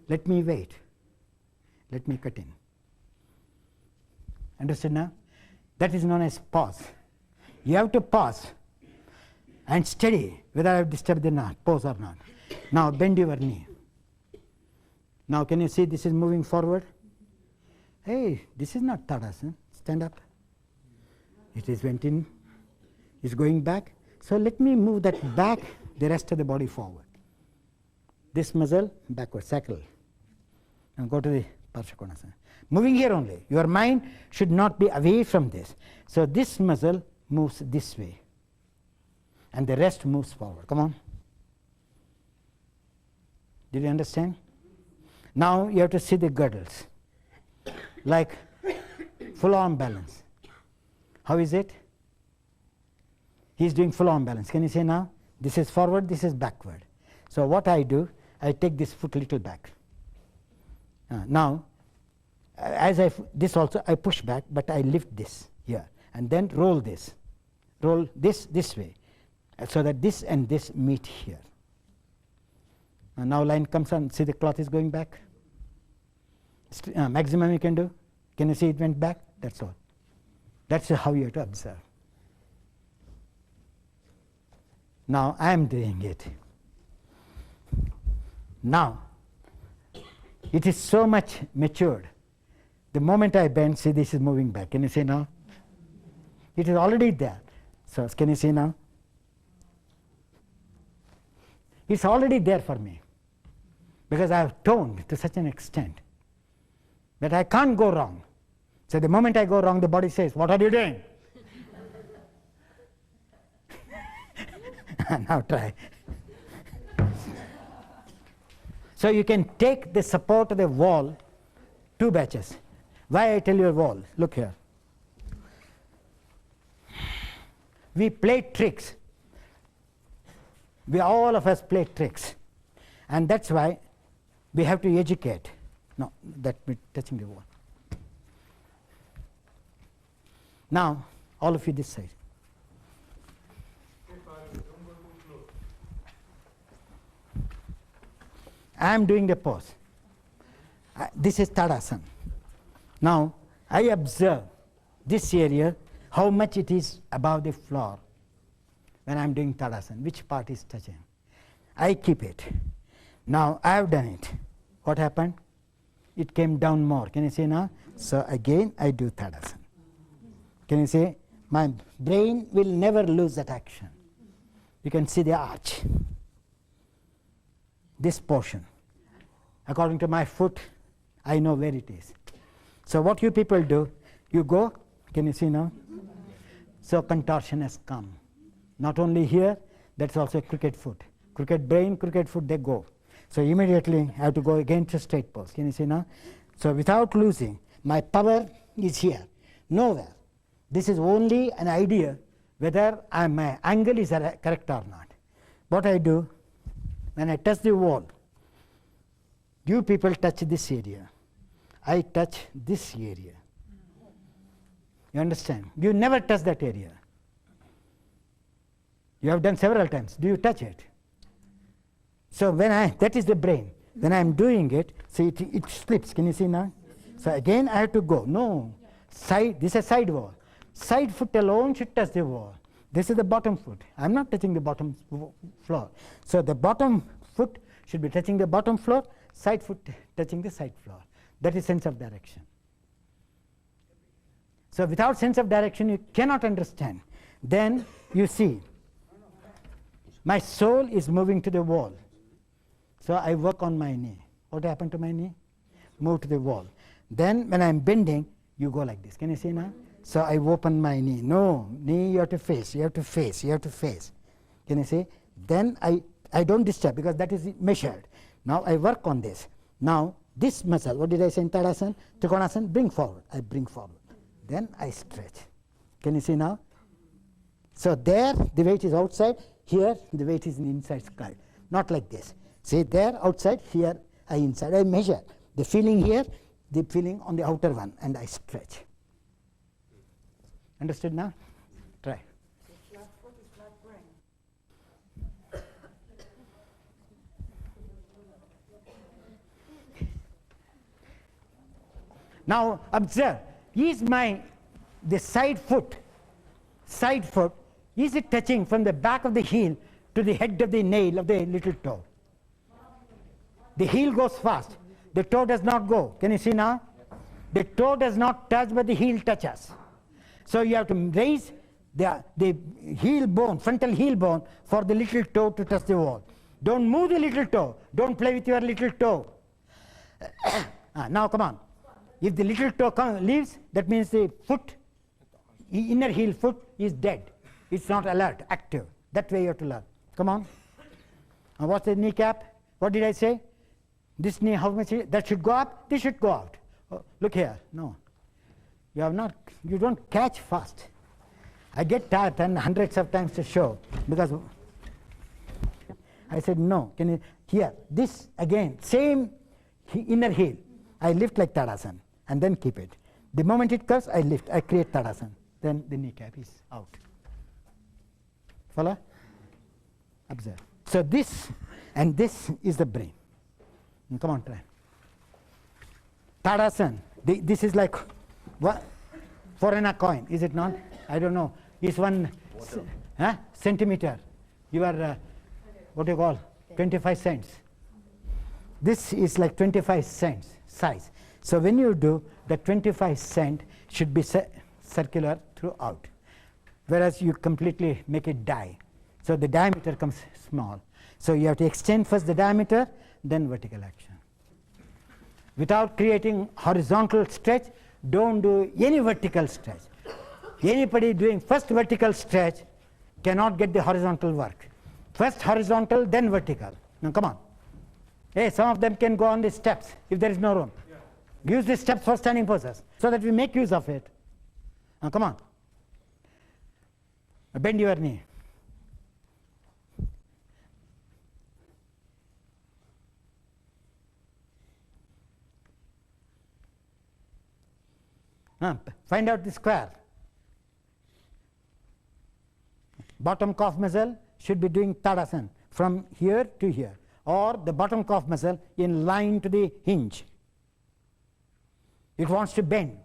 S2: Let me wait. Let me cut in. Understood now? That is known as pause. You have to pause and study whether I have disturbed the pose or not. Now bend your knee. Now can you see this is moving forward? Hey, this is not Tadasana. Stand up. It is went in. It's going back. So let me move that back, the rest of the body forward. This muscle backward, sacral. And go to the Parsvakonasana. Moving here only. Your mind should not be away from this. So this muscle moves this way. And the rest moves forward. Come on. Did you understand? Now you have to see the girdles. Like full arm balance. How is it? He is doing full arm balance. Can you see now? This is forward, this is backward. So what I do, I take this foot a little back. Now, as this also I push back, but I lift this here and then roll this this way, so that this and this meet here. And now line comes on. See the cloth is going back. Maximum you can do. Can you see it went back? That's all. That's how you have to observe. Now I am doing it. Now it is so much matured. The moment I bend, see this is moving back. Can you see now? It is already there. So can you see now? It's already there for me. Because I have toned to such an extent that I can't go wrong. So the moment I go wrong, the body says, what are you doing? Now try. So you can take the support of the wall, 2 batches. Why I tell you a wall? Look here. We play tricks. All of us play tricks. And that's why we have to educate. No, that we're touching the wall. Now, all of you this side. I am doing the pose. This is Tadasana. Now, I observe this area, how much it is above the floor when I am doing Tadasana, which part is touching. I keep it. Now, I have done it. What happened? It came down more. Can you see now? So again, I do Tadasana. Can you see? My brain will never lose that action. You can see the arch. This portion. According to my foot, I know where it is. So what you people do, you go, can you see now? So contortion has come. Not only here, that's also a crooked foot. Crooked brain, crooked foot, they go. So immediately I have to go again to straight pose. Can you see now? So without losing, my power is here, nowhere. This is only an idea whether my angle is correct or not. What I do, when I touch the wall, you people touch this area. I touch this area. You understand? You never touch that area. You have done several times. Do you touch it? So when that is the brain. When I am doing it, see it slips. Can you see now? So again I have to go. No. Side, this is a side wall. Side foot alone should touch the wall. This is the bottom foot. I am not touching the bottom floor. So the bottom foot should be touching the bottom floor, side foot touching the side floor. That is sense of direction. So without sense of direction, you cannot understand. Then you see, my soul is moving to the wall. So I work on my knee. What happened to my knee? Move to the wall. Then when I am bending, you go like this. Can you see now? So I open my knee. No, knee you have to face, you have to face, you have to face. Can you see? Then I don't disturb because that is measured. Now I work on this. Now this muscle, what did I say in Tadasana? Trikonasana, bring forward. I bring forward. Then I stretch. Can you see now? So there the weight is outside. Here the weight is in the inside skull. Not like this. See there outside, here I inside. I measure the feeling here, the feeling on the outer one, and I stretch. Understood now? Try.
S5: Flat foot is flat brain.
S2: Now observe, is the side foot, is it touching from the back of the heel to the head of the nail of the little toe? The heel goes fast. The toe does not go. Can you see now? The toe does not touch, but the heel touches. So you have to raise the heel bone, frontal heel bone, for the little toe to touch the wall. Don't move the little toe. Don't play with your little toe. Now come on. If the little toe leaves, that means the foot, inner heel foot, is dead. It's not alert, active. That way you have to learn. Come on. What's the kneecap? What did I say? This knee, how much? That should go up. This should go out. Oh, look here. No. You don't catch fast. I get tired and hundreds of times to show because I said no. Can you here? This again, same inner heel. I lift like Tadasana and then keep it. The moment it curves, I lift. I create Tadasana. Then the kneecap is out. Follow? Observe. So this and this is the brain. Come on, try. Tadasana. This is like what? Foreigner coin, is it not? I don't know. Is 1 centimeter. You are what do you call? 25 cents. This is like 25 cents size. So when you do, the 25 cent should be circular throughout, whereas you completely make it die. So the diameter comes small. So you have to extend first the diameter, then vertical action. Without creating horizontal stretch, don't do any vertical stretch. Anybody doing first vertical stretch cannot get the horizontal work. First horizontal, then vertical. Now come on. Hey, some of them can go on the steps if there is no room. Yeah. Use the steps for standing poses so that we make use of it. Now come on. Bend your knee. Find out the square. Bottom calf muscle should be doing Tadasana from here to here, or the bottom calf muscle in line to the hinge. It wants to bend.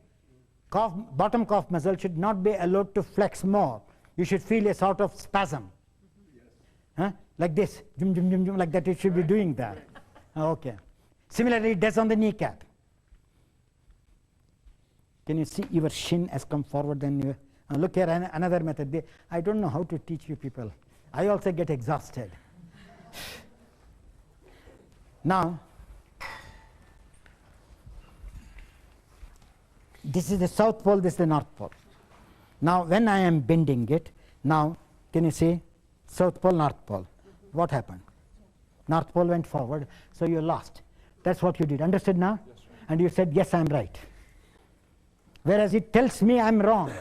S2: Bottom calf muscle should not be allowed to flex more. You should feel a sort of spasm. Like this, like that. It should be doing that. Okay. Similarly, it does on the kneecap. Can you see your shin has come forward? Then look here, another method. I don't know how to teach you people. I also get exhausted. Now, this is the south pole, this is the north pole. Now when I am bending it, now can you see South Pole, North Pole? What happened? North Pole went forward, so you lost. That's what you did. Understood now?
S4: Yes, sir.
S2: And you said, yes, I'm right. Whereas it tells me I'm wrong.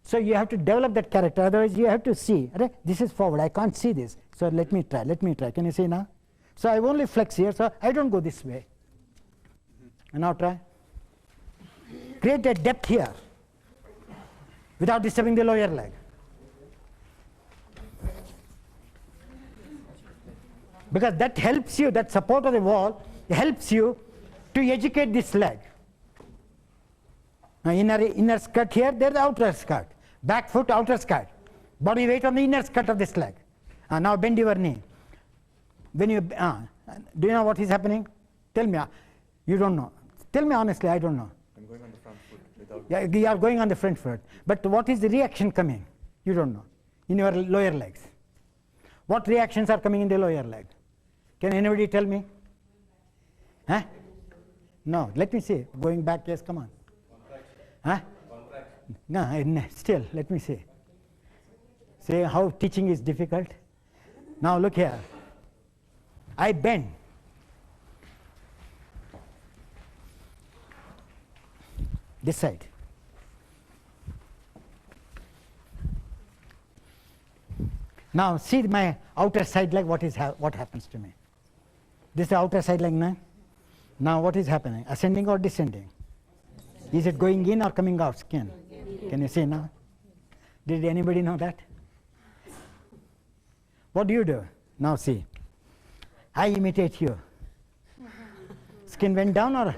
S2: So you have to develop that character, otherwise you have to see, this is forward, I can't see this. So let me try. Can you see now? So I only flex here, so I don't go this way. And now try. Create a depth here without disturbing the lower leg. Because that helps you, that support of the wall helps you to educate this leg. Now inner skirt here, there's the outer skirt. Back foot, outer skirt. Body weight on the inner skirt of this leg. Now bend your knee. When you, do you know what is happening? Tell me. You don't know. Tell me honestly, I don't know.
S6: I'm going on the front foot without.
S2: Yeah, you are going on the front foot. But what is the reaction coming? You don't know. In your lower legs. What reactions are coming in the lower leg? Can anybody tell me? Huh? No, let me see. Going back, yes, come on. Huh? No, still, let me see. See how teaching is difficult? Now look here. I bend. This side. Now see my outer side leg, what happens to me? This is the outer side leg now. Now what is happening? Ascending or descending? Is it going in or coming out skin? Can you see now? Did anybody know that? What do you do? Now see. I imitate you. Skin went down or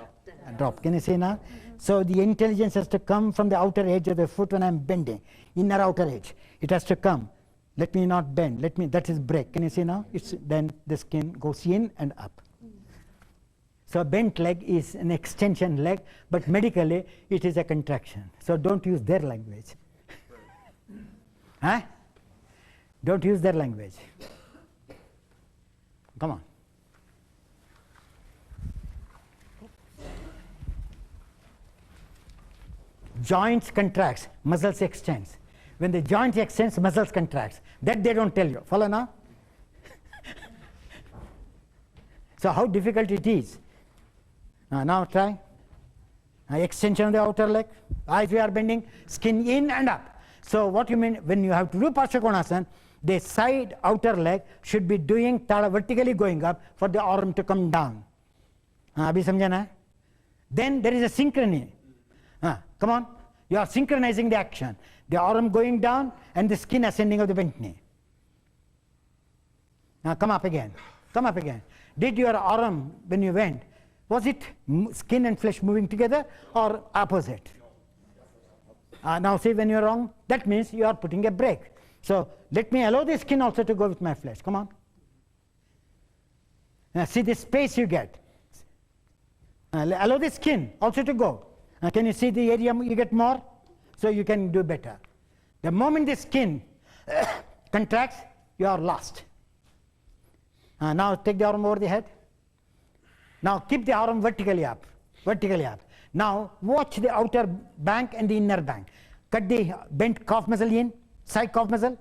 S2: drop? Can you see now? So the intelligence has to come from the outer edge of the foot when I'm bending. Inner outer edge. It has to come. Let me not bend. That is break. Can you see now? Then the skin goes in and up. So a bent leg is an extension leg, but medically it is a contraction. So don't use their language. Huh? Don't use their language. Come on. Joints contracts, muscles extends. When the joint extends, muscles contracts. That they don't tell you. Follow now? So how difficult it is. Now try. Extension of the outer leg. As we are bending, skin in and up. So what you mean when you have to do Parsvakonasana, the side outer leg should be doing vertically going up for the arm to come down. Abhi samjha na? Then there is a synchrony. Come on. You are synchronizing the action. The arm going down and the skin ascending of the bent knee. Now come up again. Come up again. Did your arm, when you went, was it skin and flesh moving together or opposite? Now see when you're wrong, that means you are putting a break. So let me allow the skin also to go with my flesh. Come on. Now see the space you get. Allow the skin also to go. Can you see the area you get more? So you can do better. The moment the skin contracts, you are lost. Now take the arm over the head. Now keep the arm vertically up. Vertically up. Now watch the outer bank and the inner bank. Cut the bent calf muscle in, side calf muscle.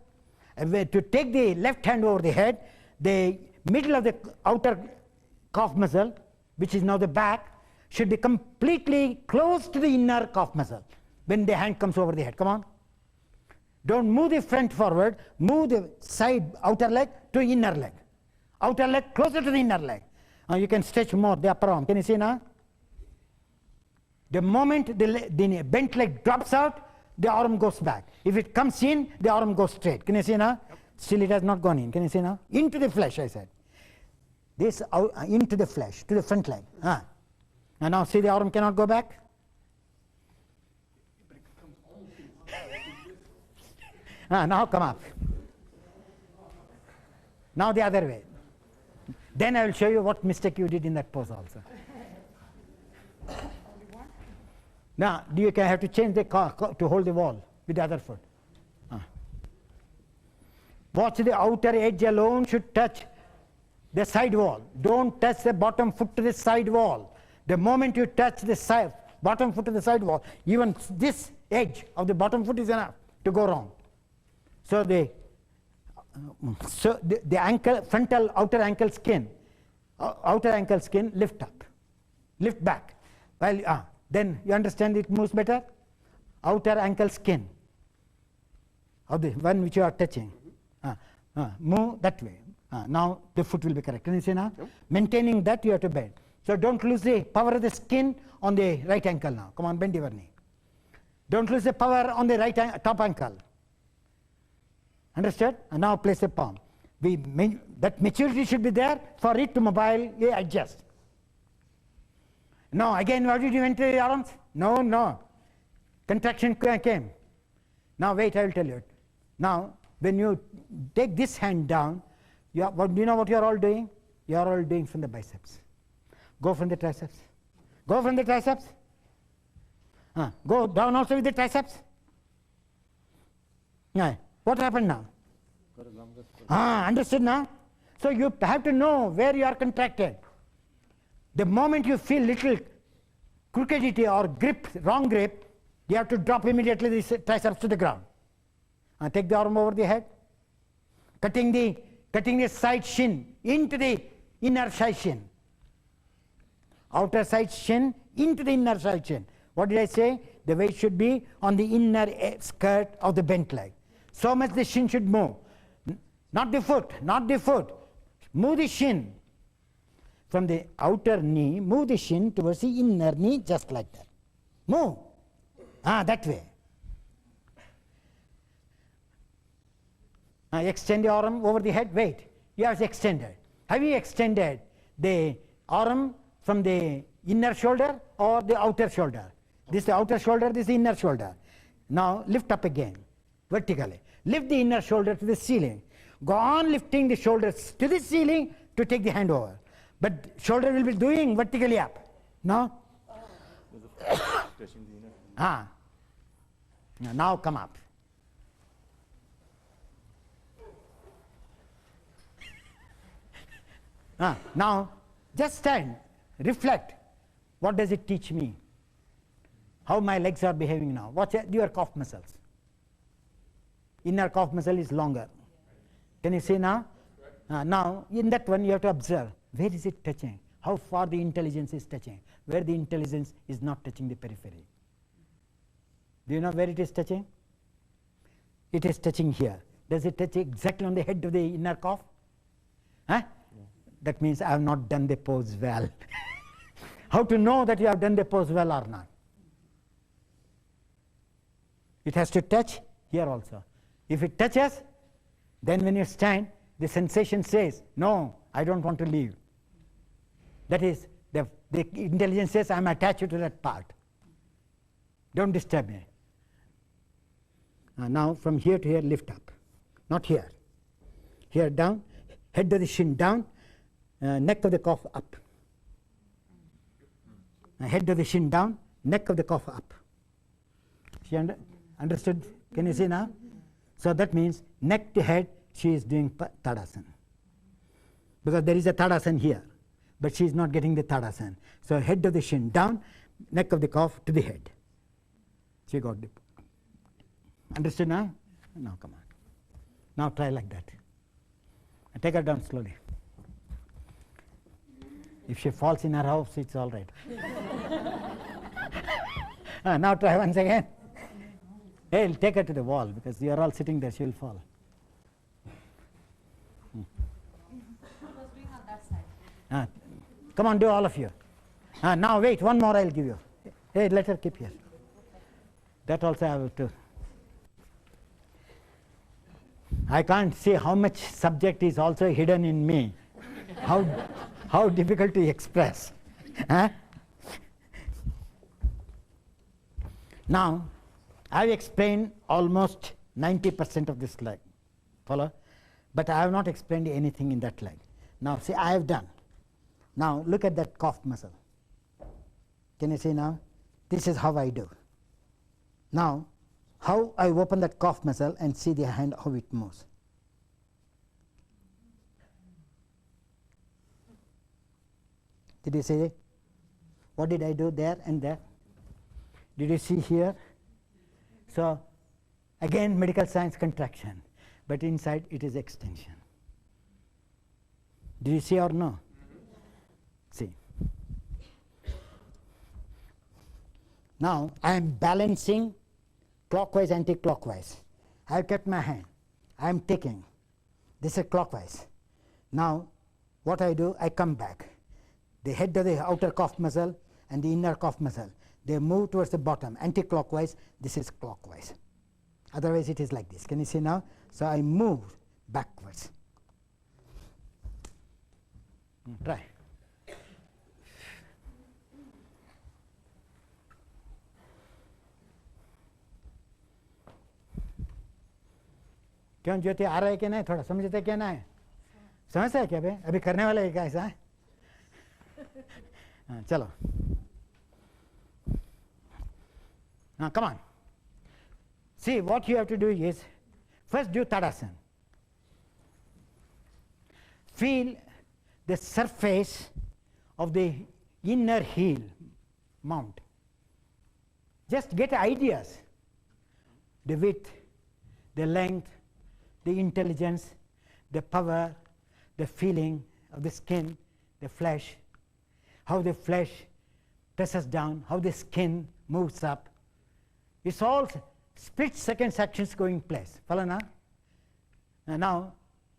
S2: To take the left hand over the head, the middle of the outer calf muscle, which is now the back, should be completely close to the inner calf muscle when the hand comes over the head. Come on. Don't move the front forward, move the side outer leg to inner leg. Outer leg closer to the inner leg. You can stretch more the upper arm. Can you see now? The moment the bent leg drops out, the arm goes back. If it comes in, the arm goes straight. Can you see now? Yep. Still it has not gone in. Can you see now? Into the flesh, I said. This out, into the flesh, to the front leg. And now see the arm cannot go back? Now come up. Now the other way. Then I will show you what mistake you did in that pose also. Now you can have to change the to hold the wall with the other foot. Watch the outer edge alone should touch the side wall. Don't touch the bottom foot to the side wall. The moment you touch the side bottom foot to the side wall, even this edge of the bottom foot is enough to go wrong. So the ankle, frontal outer ankle skin lift up, lift back. Well, then you understand it moves better. Outer ankle skin of the one which you are touching, move that way. Now the foot will be correct. Can you see now?
S4: Yep.
S2: Maintaining that you have to bend. So don't lose the power of the skin on the right ankle now. Come on, bend your knee. Don't lose the power on the right top ankle. Understood? And now place the palm. That maturity should be there for it to mobile, adjust. Now again, what did you enter the arms? No. Contraction came. Now wait, I will tell you. Now, when you take this hand down, do you know what you are all doing? You are all doing from the biceps. Go from the triceps. Go from the triceps. Go down also with the triceps. What happened now? Understood now? So you have to know where you are contracted. The moment you feel little crookedity or grip, wrong grip, you have to drop immediately the triceps to the ground. Take the arm over the head, cutting the side shin into the inner side shin. Outer side shin into the inner side shin. What did I say? The weight should be on the inner skirt of the bent leg. So much the shin should move. Not the foot. Move the shin. From the outer knee, move the shin towards the inner knee, just like that. Move. That way. Extend the arm over the head. Wait. You have extended. Have you extended the arm from the inner shoulder or the outer shoulder? This is the outer shoulder, this is the inner shoulder. Now lift up again, vertically. Lift the inner shoulder to the ceiling. Go on lifting the shoulders to the ceiling to take the hand over. But shoulder will be doing vertically up. No?
S6: Touching the inner.
S2: Now come up. Now just stand, reflect. What does it teach me? How my legs are behaving now. Watch your calf muscles. Inner calf muscle is longer. Can you see now? Now in that one you have to observe. Where is it touching? How far the intelligence is touching? Where the intelligence is not touching the periphery. Do you know where it is touching? It is touching here. Does it touch exactly on the head of the inner calf? That means I have not done the pose well. How to know that you have done the pose well or not? It has to touch here also. If it touches, then when you stand, the sensation says, no, I don't want to leave. That is, the intelligence says, I am attached to that part. Don't disturb me. Now from here to here, lift up. Not here. Here down, head of the shin down, neck of the calf up. Head of the shin down, neck of the calf up. She understood? Can you see now? So that means neck to head, she is doing Tadasana. Because there is a Tadasana here, but she is not getting the Tadasana. So head of the shin down, neck of the calf to the head. She got it. Understood now? Now come on. Now try like that. Take her down slowly. If she falls in her house, it's all right. Now try once again. Hey, take her to the wall because you are all sitting there, she will fall. Come on, do all of you. Now wait, one more I'll give you. Hey, let her keep here. That also I have to. I can't see how much subject is also hidden in me. How difficult to express. Now, I've explained almost 90% of this leg. Follow? But I have not explained anything in that leg. Now, see, I have done. Now, look at that calf muscle. Can you see now? This is how I do. Now, how I open that calf muscle and see the hand, how it moves. Did you see it? What did I do there and there? Did you see here? So again medical science contraction, but inside it is extension. Do you see or no? See. Now I am balancing clockwise, anti-clockwise. I have kept my hand. I am taking. This is clockwise. Now what I do, I come back. The head of the outer calf muscle and the inner calf muscle, they move towards the bottom, anti-clockwise. This is clockwise. Otherwise it is like this. Can you see now? So I move backwards. Try. क्यों ज्योति आ रहा है कि नहीं? थोड़ा समझते क्या ना है? समझता है क्या बे? अभी करने वाला है क्या ऐसा? हाँ, चलो. Now come on. See, what you have to do is first do Tadasana. Feel the surface of the inner heel mount. Just get ideas. The width, the length, the intelligence, the power, the feeling of the skin, the flesh, how the flesh presses down, how the skin moves up. It's all split-second actions going place. Follow now? Now,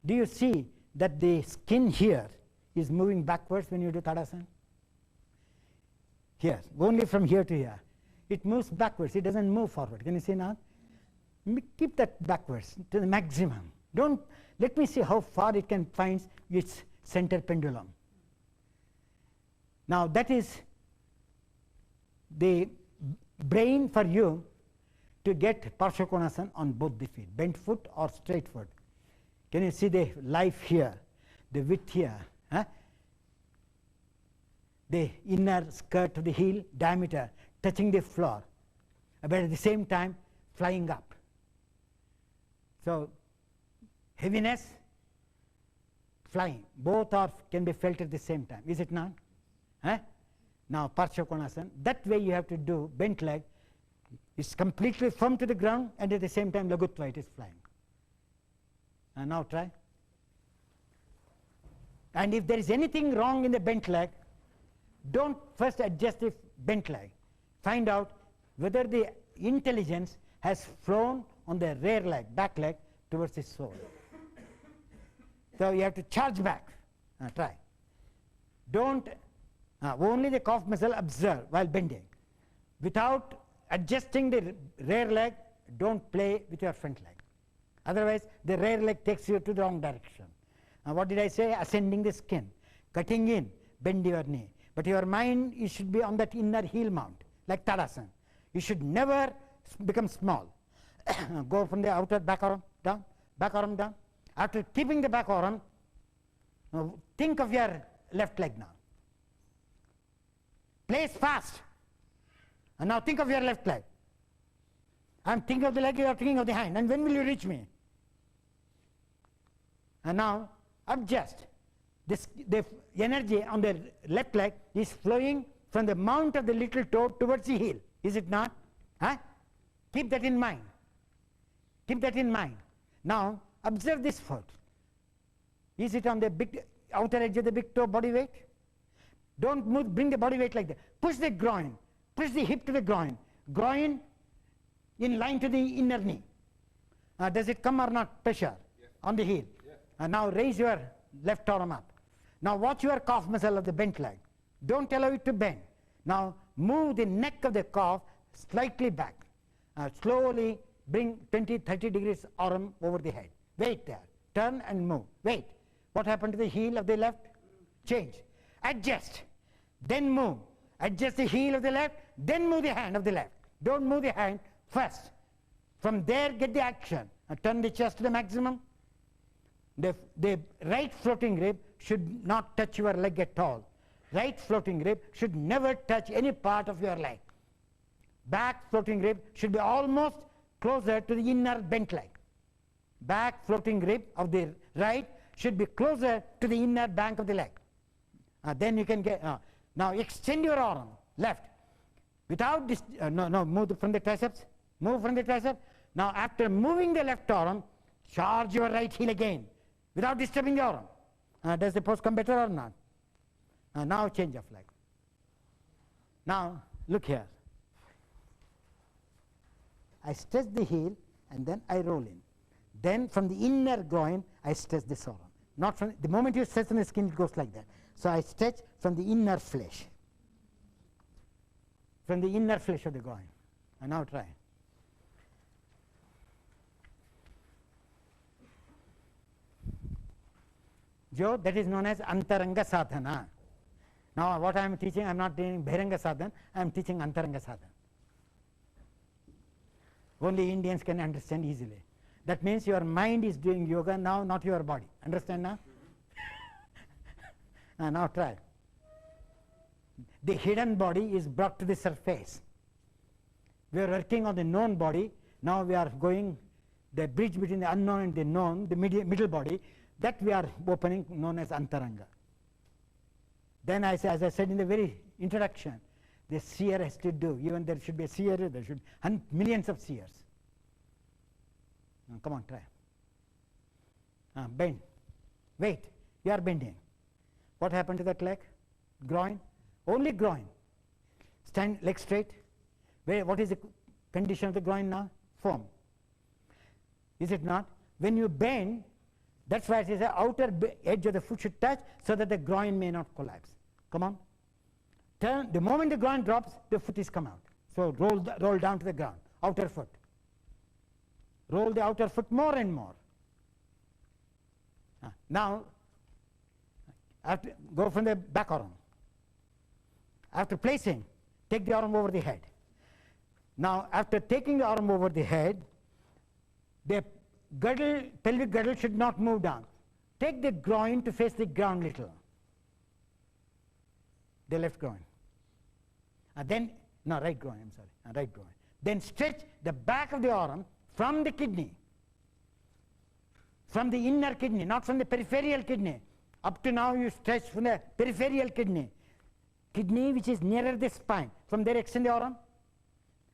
S2: do you see that the skin here is moving backwards when you do Tadasana? Here, only from here to here. It moves backwards, it doesn't move forward. Can you see now? Keep that backwards to the maximum. Don't let me see how far it can find its center pendulum. Now that is the brain for you to get Parsvakonasana on both the feet, bent foot or straight foot. Can you see the life here, the width here, huh? The inner skirt of the heel diameter touching the floor, but at the same time flying up. So heaviness, flying, both are can be felt at the same time. Is it not? Huh? Now Parsvakonasana, that way you have to do bent leg. It's completely firm to the ground and at the same time Lagutva, it is flying. And now try. And if there is anything wrong in the bent leg, don't first adjust the bent leg. Find out whether the intelligence has flown on the rear leg, back leg, towards the sole. So you have to charge back. Try. Don't, only the calf muscle observe while bending. Without adjusting the rear leg, don't play with your front leg. Otherwise, the rear leg takes you to the wrong direction. What did I say? Ascending the skin, cutting in, bend your knee. But your mind, you should be on that inner heel mount, like Tadasana. You should never become small. Go from the outer back arm down, back arm down. After keeping the back arm, think of your left leg now. Place fast. And now think of your left leg. I'm thinking of the leg, you are thinking of the hand. And when will you reach me? And now adjust. The energy on the left leg is flowing from the mount of the little toe towards the heel. Is it not? Huh? Keep that in mind. Keep that in mind. Now observe this foot. Is it on the big outer edge of the big toe body weight? Don't move, bring the body weight like that. Push the groin. Push the hip to the groin. Groin in line to the inner knee. Does it come or not? Pressure on the heel. Now raise your left arm up. Now watch your calf muscle of the bent leg. Don't allow it to bend. Now move the neck of the calf slightly back. Slowly bring 20-30 degrees arm over the head. Wait there. Turn and move. Wait. What happened to the heel of the left? Change. Adjust. Then move. Adjust the heel of the left. Then move the hand of the left. Don't move the hand first. From there get the action. Turn the chest to the maximum. The right floating rib should not touch your leg at all. Right floating rib should never touch any part of your leg. Back floating rib should be almost closer to the inner bent leg. Back floating rib of the right should be closer to the inner bank of the leg. Then you can get, now extend your arm, left. Without this, no, move from the triceps. Move from the triceps. Now, after moving the left arm, charge your right heel again without disturbing the arm. Does the pose come better or not? Now change of leg. Now, look here. I stretch the heel and then I roll in. Then from the inner groin, I stretch this arm. Not from the moment you stretch on the skin, it goes like that. So I stretch from the inner flesh. From the inner flesh of the groin. And now try. Joe, that is known as Antaranga Sadhana. Now what I am teaching, I am not doing Bhiranga Sadhana, I am teaching Antaranga Sadhana. Only Indians can understand easily. That means your mind is doing yoga now, not your body. Understand now? Now try. The hidden body is brought to the surface. We are working on the known body. Now we are going the bridge between the unknown and the known, the middle body, that we are opening, known as Antaranga. Then as I said in the very introduction, the seer has to do, even there should be a seer, there should be millions of seers. Now, come on, try. Bend. Wait, you are bending. What happened to that leg? Groin? Only groin. Stand leg straight. What is the condition of the groin now? Firm. Is it not? When you bend, that's why it is the outer edge of the foot should touch so that the groin may not collapse. Come on. Turn. The moment the groin drops, the foot is come out. So roll down to the ground. Outer foot. Roll the outer foot more and more. Now, after, go from the back arm. After placing, take the arm over the head. Now, after taking the arm over the head, the girdle, pelvic girdle should not move down. Take the groin to face the ground little. The left groin. Right groin, I'm sorry. Right groin. Then stretch the back of the arm from the kidney. From the inner kidney, not from the peripheral kidney. Up to now you stretch from the peripheral kidney. Kidney which is nearer the spine. From there extend the arm.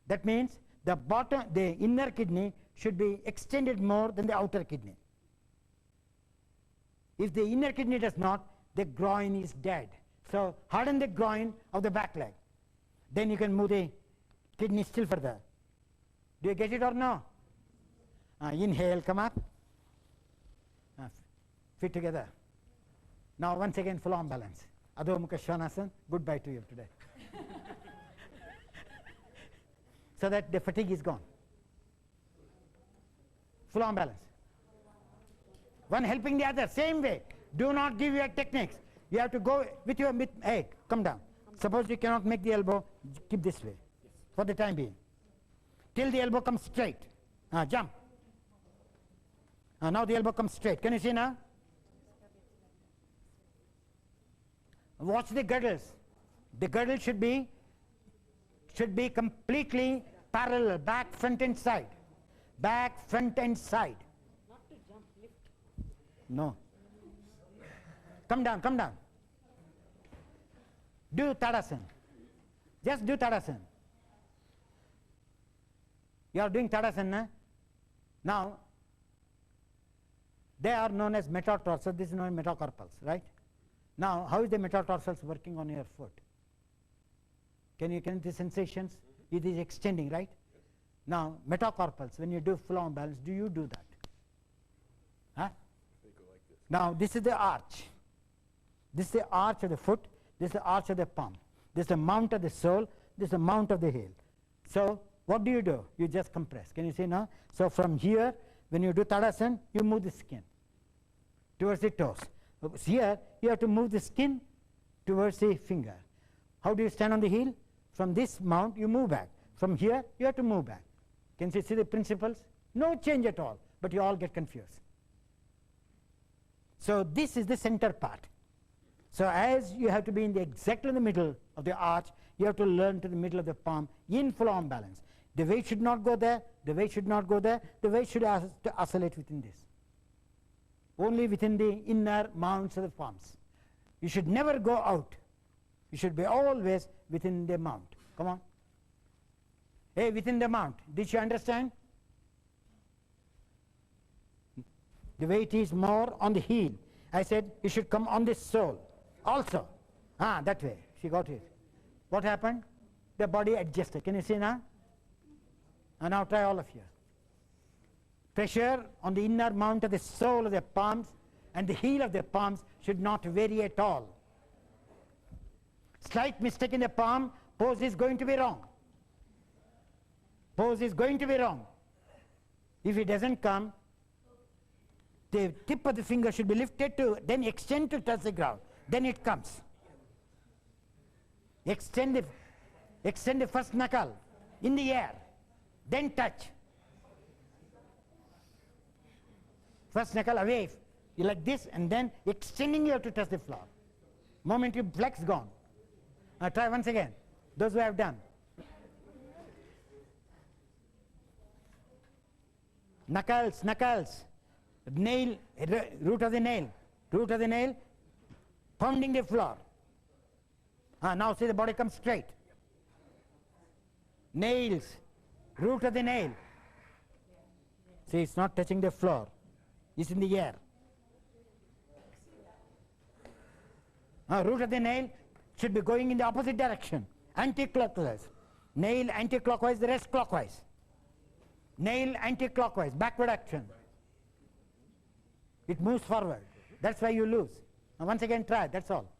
S2: That means the inner kidney should be extended more than the outer kidney. If the inner kidney does not, the groin is dead. So harden the groin of the back leg. Then you can move the kidney still further. Do you get it or no? Inhale, come up. Feet together. Now once again full arm balance. Adho, Mukha, Svanasana. Goodbye to you today. So that the fatigue is gone. Full arm balance. One helping the other, same way. Do not give your techniques. You have to go with your hey, come down. Suppose you cannot make the elbow, keep this way for the time being. Till the elbow comes straight. Jump. Now the elbow comes straight. Can you see now? Watch the girdles. The girdle should be completely parallel, back, front and side. Back, front and side.
S5: Not to jump, lift.
S2: No. Come down, come down. Do Tadasana. Just do Tadasana. You are doing Tadasana. Now, they are known as metatarsals. This is known as metacarpals, right? Now, how is the metatarsals working on your foot? Can you the sensations? It is extending, right? Now, metacarpals, when you do full arm balance, do you do that? Huh?
S4: They go like this.
S2: Now, this is the arch. This is the arch of the foot. This is the arch of the palm. This is the mount of the sole. This is the mount of the heel. So, what do? You just compress. Can you see now? So, from here, when you do Tadasana, you move the skin towards the toes. Here, you have to move the skin towards the finger. How do you stand on the heel? From this mount, you move back. From here, you have to move back. Can you see the principles? No change at all, but you all get confused. So this is the center part. So as you have to be in exactly in the middle of the arch, you have to learn to the middle of the palm in full arm balance. The weight should not go there, the weight should not go there, the weight should oscillate within this. Only within the inner mounts of the palms. You should never go out. You should be always within the mount. Come on. Hey, within the mount. Did you understand? The weight is more on the heel. I said it should come on the sole also. That way. She got it. What happened? The body adjusted. Can you see now? And now try all of you. Pressure on the inner mount of the sole of the palms and the heel of the palms should not vary at all. Slight mistake in the palm, pose is going to be wrong. Pose is going to be wrong. If it doesn't come, the tip of the finger should be lifted to, then extend to touch the ground. Then it comes. Extend the first knuckle in the air, then touch. First knuckle away, you like this, and then extending you have to touch the floor. Moment you flex, gone. Now try once again. Those who have done. Knuckles, knuckles. Nail, root of the nail, pounding the floor. Now see the body comes straight. Nails, root of the nail. See, it's not touching the floor. It's in the air. Root of the nail should be going in the opposite direction, anti-clockwise. Nail anti-clockwise, the rest clockwise. Nail anti-clockwise, backward action. It moves forward. That's why you lose. Now once again try, that's all.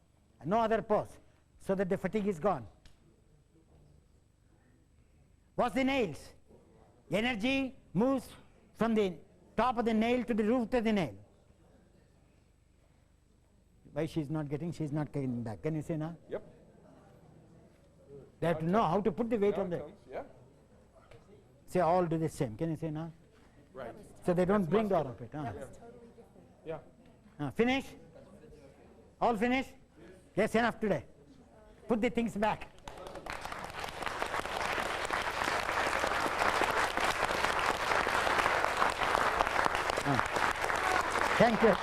S2: No other pose, so that the fatigue is gone. Watch the nails. Energy moves from the top of the nail to the root of the nail. Why she's not getting back. Can you say now?
S4: Yep.
S2: They have to know how to put the weight
S4: Now
S2: on
S4: it
S2: the...
S4: comes, yeah.
S2: Say all do the same. Can you say now?
S4: Right.
S2: So they don't bring out of it.
S4: Yeah.
S2: Finish? All finish? Yes, enough today. Put the things back. Thank you.